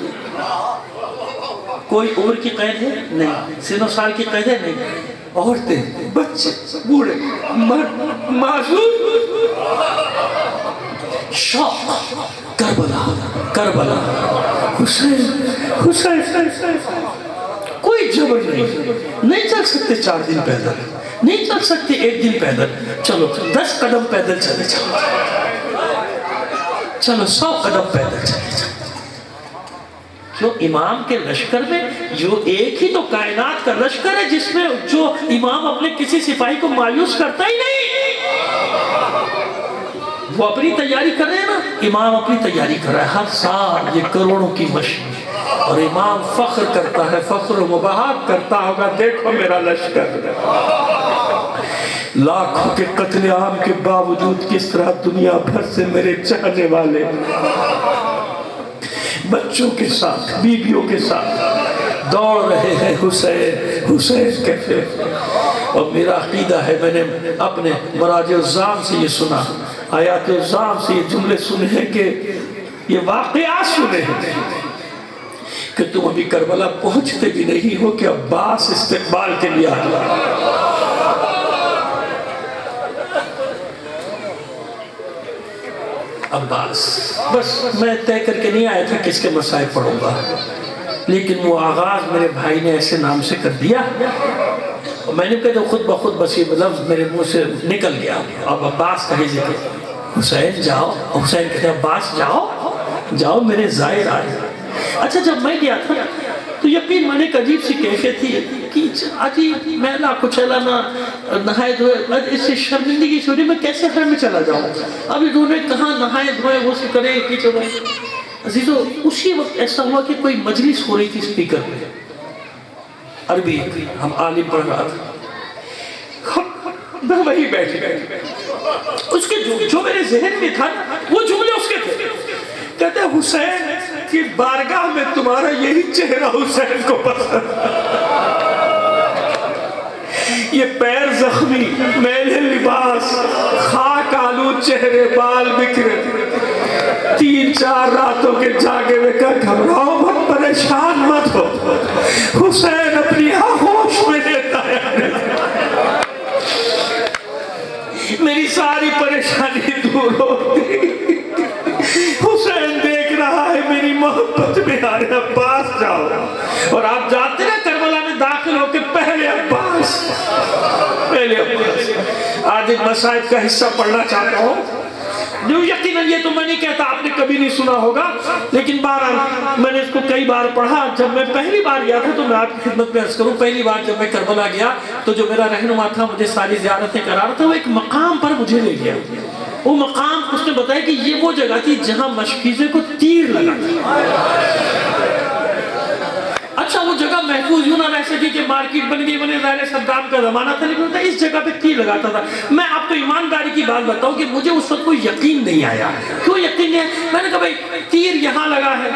کوئی عمر کی قید ہے نہیں، سن و سال کی قید ہے نہیں. عورتیں، بچے، بوڑھے، مرد، معذور، شوق، کربلا کربلا، حسین حسین. کوئی جبر نہیں چل سکتے 4 دن پیدل، نہیں چل سکتے 1 دن پیدل. چلو 10 قدم پیدل چلے جاؤ، چلو 100 قدم پیدل چلے جاؤ. جو امام کے لشکر میں، جو ایک ہی تو کائنات کا لشکر ہے جس میں جو امام اپنے کسی سپاہی کو مایوس کرتا ہی نہیں. وہ اپنی تیاری کر رہے ہیں نا، امام اپنی تیاری کر رہا ہے. ہر سال یہ کروڑوں کی مشین، اور امام فخر کرتا ہے، فخر و مباحت کرتا ہوگا، دیکھو میرا لشکر. لاکھوں کے قتل عام کے باوجود کس طرح دنیا بھر سے میرے چاہنے والے بچوں کے ساتھ، بیویوں کے ساتھ دوڑ رہے ہیں حسین حسین کہتے. اور میرا عقیدہ ہے، میں نے اپنے مراجع الزام سے یہ سنا، آیات الزام سے یہ جملے سنے ہیں، کہ یہ واقعات سنے ہیں کہ تم ابھی کربلا پہنچتے بھی نہیں ہو کہ عباس استقبال کے لیے آ گیا. عباس، بس میں طے کر کے نہیں آیا تھا کس کے مصائب پڑھوں گا، لیکن وہ آغاز میرے بھائی نے ایسے نام سے کر دیا، اور میں نے کہا تو خود بخود بس یہ لفظ میرے منہ سے نکل گیا. اب عباس کا ہی ذکر، حسین جاؤ. حسین کہتے ہیں عباس جاؤ جاؤ میرے زائر آئے. اچھا جب میں گیا تھا تو یقین مانے ایک عجیب سی کیفیت تھی کہ عجیب میلا کچھلا نہ نہائے دھوئے، اس سے شرمندگی چھوڑی میں کیسے حرم میں چلا جاؤں. ابھی دھونے کہاں نہائے دھوئے وہ سے کرے کہ چلو. عزیزو اسی وقت ایسا ہوا کہ کوئی مجلس ہو رہی تھی اسپیکر میں، عربی ہم عالم پڑھ رہا تھا، میں وہی بیٹھ گئے. اس کے جو میرے ذہن میں تھا وہ جملے اس کے تھے. کہتے ہیں حسین کی بارگاہ میں تمہارا یہی چہرہ حسین کو پسند، یہ پیر زخمی، میلے لباس، خاک آلود چہرے، بال بکھرے، 3-4 راتوں کے جاگے میں کہا گھبراؤ مت، پریشان مت ہو، حسین اپنی آغوش میں دیتا ہے، میری ساری پریشانی دور ہوتی. حسین دیکھ رہا ہے میری محبت میں آ رہے. عباس جاؤ. اور آپ جاتے نا کربلا میں داخل ہو کے پہلے عباس. آج ایک مصائب کا حصہ پڑھنا چاہتا ہوں، جو یقیناً یہ تو میں نہیں کہتا آپ نے کبھی نہیں سنا ہوگا، لیکن بہرحال میں نے اس کو کئی بار پڑھا. جب میں پہلی بار گیا تھا تو میں آپ کی خدمت میں عرض کروں، پہلی بار جب میں کربلا گیا تو جو میرا رہنما تھا، مجھے ساری زیارتیں کرا رہا تھا، وہ ایک مقام پر مجھے لے گیا. وہ مقام اس نے بتایا کہ یہ وہ جگہ تھی جہاں مشکیزے کو تیر لگا تھا. اچھا وہ جگہ محفوظ یوں نہ رہ سکی کہ مارکیٹ بن گئی، بنے ظاہر صدام کا زمانہ تھا، لیکن اس جگہ پہ تیر لگاتا تھا. میں آپ کو ایمانداری کی بات بتاؤں کہ مجھے اس وقت کوئی یقین نہیں آیا. کیوں یقین نہیں آیا؟ میں نے کہا بھائی تیر یہاں لگا ہے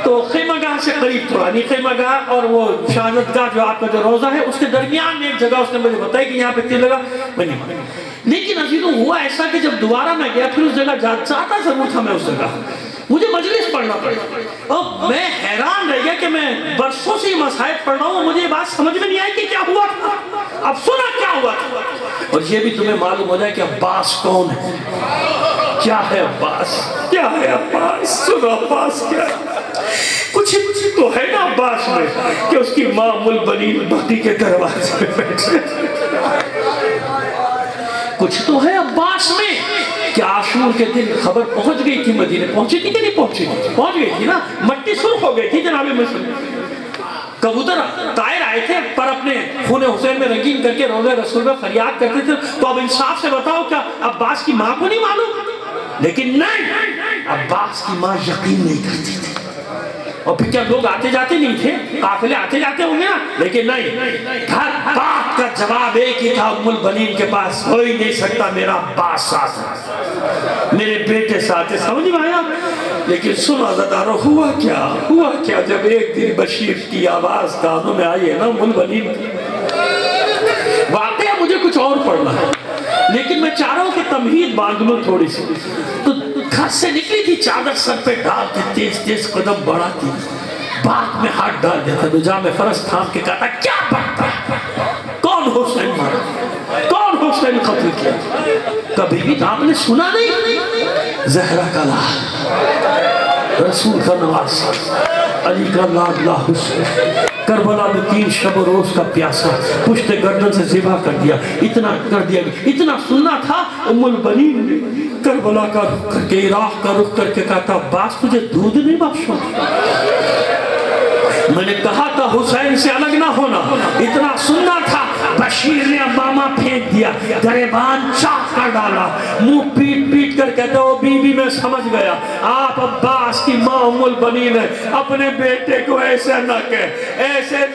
تو خیمہ گاہ سے قریب تھوڑا نہیں، خیمہ گاہ اور وہ شہادت گاہ جو آپ کا جو روزہ ہے اس کے درمیان میں ایک جگہ اس نے مجھے بتایا کہ یہاں پہ تیر لگا. میں نہیں مانا. لیکن عزیزوں ہوا ایسا کہ جب دوبارہ میں گیا پھر اس جگہ جاتا ضرور تھا میں اس جگہ، مجھے مجلس پڑھنا پڑا. اور میں حیران رہ گیا کہ میں برسوں سے یہ مصائب پڑھ رہا ہوں، مجھے یہ بات سمجھ میں نہیں آئی کہ کیا ہوا تھا. اب سنا کیا ہوا تھا. اور یہ بھی تمہیں معلوم ہو جائے کہ عباس کون ہے، کیا ہے عباس، کیا ہے عباس. سنو عباس کیا کچھ تو ہے نا عباس میں کہ اس کی ماں البنین بقی کے دروازے پہ بیٹھے. کچھ تو ہے عباس میں کہ عاشور کے دن خبر پہنچ گئی تھی مدینے. پہنچی تھی کہ نہیں پہنچی؟ پہنچ گئی تھی نا. مٹی سرخ ہو گئی تھی جناب مصر. کبوتر طائر آئے تھے پر اپنے خون حسین میں رنگین کر کے روضہ رسول میں فریاد کرتے تھے. تو اب انصاف سے بتاؤ کیا عباس کی ماں کو نہیں معلوم؟ لیکن نہیں، عباس کی ماں یقین نہیں کرتی تھی. اور پھر کیا لوگ آتے جاتے نہیں تھے؟ قافلے آتے جاتے ہوں گے نا. لیکن نہیں، ہر بات کا جواب ایک ہی تھا ام البنین کے پاس، ہو ہی نہیں سکتا میرا عباس ساتھ ہے، میرے بیٹے ساتھ سمجھ میں آیا؟ لیکن سن عزادارو ہوا کیا جب ایک دن بشیر کی آواز کانوں میں آئی ہے نا ام البنین کی، واقعہ مجھے کچھ اور پڑھنا ہے لیکن میں چاہ رہا ہوں کہ تمہید باندھ لوں تھوڑی سی. تو گھر سے نکلی تھی چادر سر پہ ڈال کے تیز تیز قدم بڑھاتی، باغ میں ہاتھ ڈال دیتا، نجام فرس تھام کے کہتا کیا بڑھتا ہے؟ کون حسین مارا؟ کون حسین قتل کیا؟ کبھی بھی آپ نے سنا نہیں؟ زہرا کا لال، رسول کا نواز، علی کا لاڈلا حسین، کربلا میں 3 شب و روز کا پیاسا، پشت گردن سے ذبح کر دیا، اتنا کر دیا، اتنا سننا تھا. ام البنین نے کربلا کا رخ کر کے، عراق کا رخ کر کے کہا تھا عباس تجھے دودھ نہیں بخشوں؟ میں نے کہا تھا حسین سے الگ نہ ہونا. اتنا سننا تھا، بشیر نے امامہ پھینک دیا، گریبان چاک کر ڈالا، منہ پیٹ پیٹ کر کہتا ہو بی بی میں سمجھ گیا آپ عباس کی ماں ام البنین ہے، اپنے بیٹے کو ایسے نہ کہہ، ایسے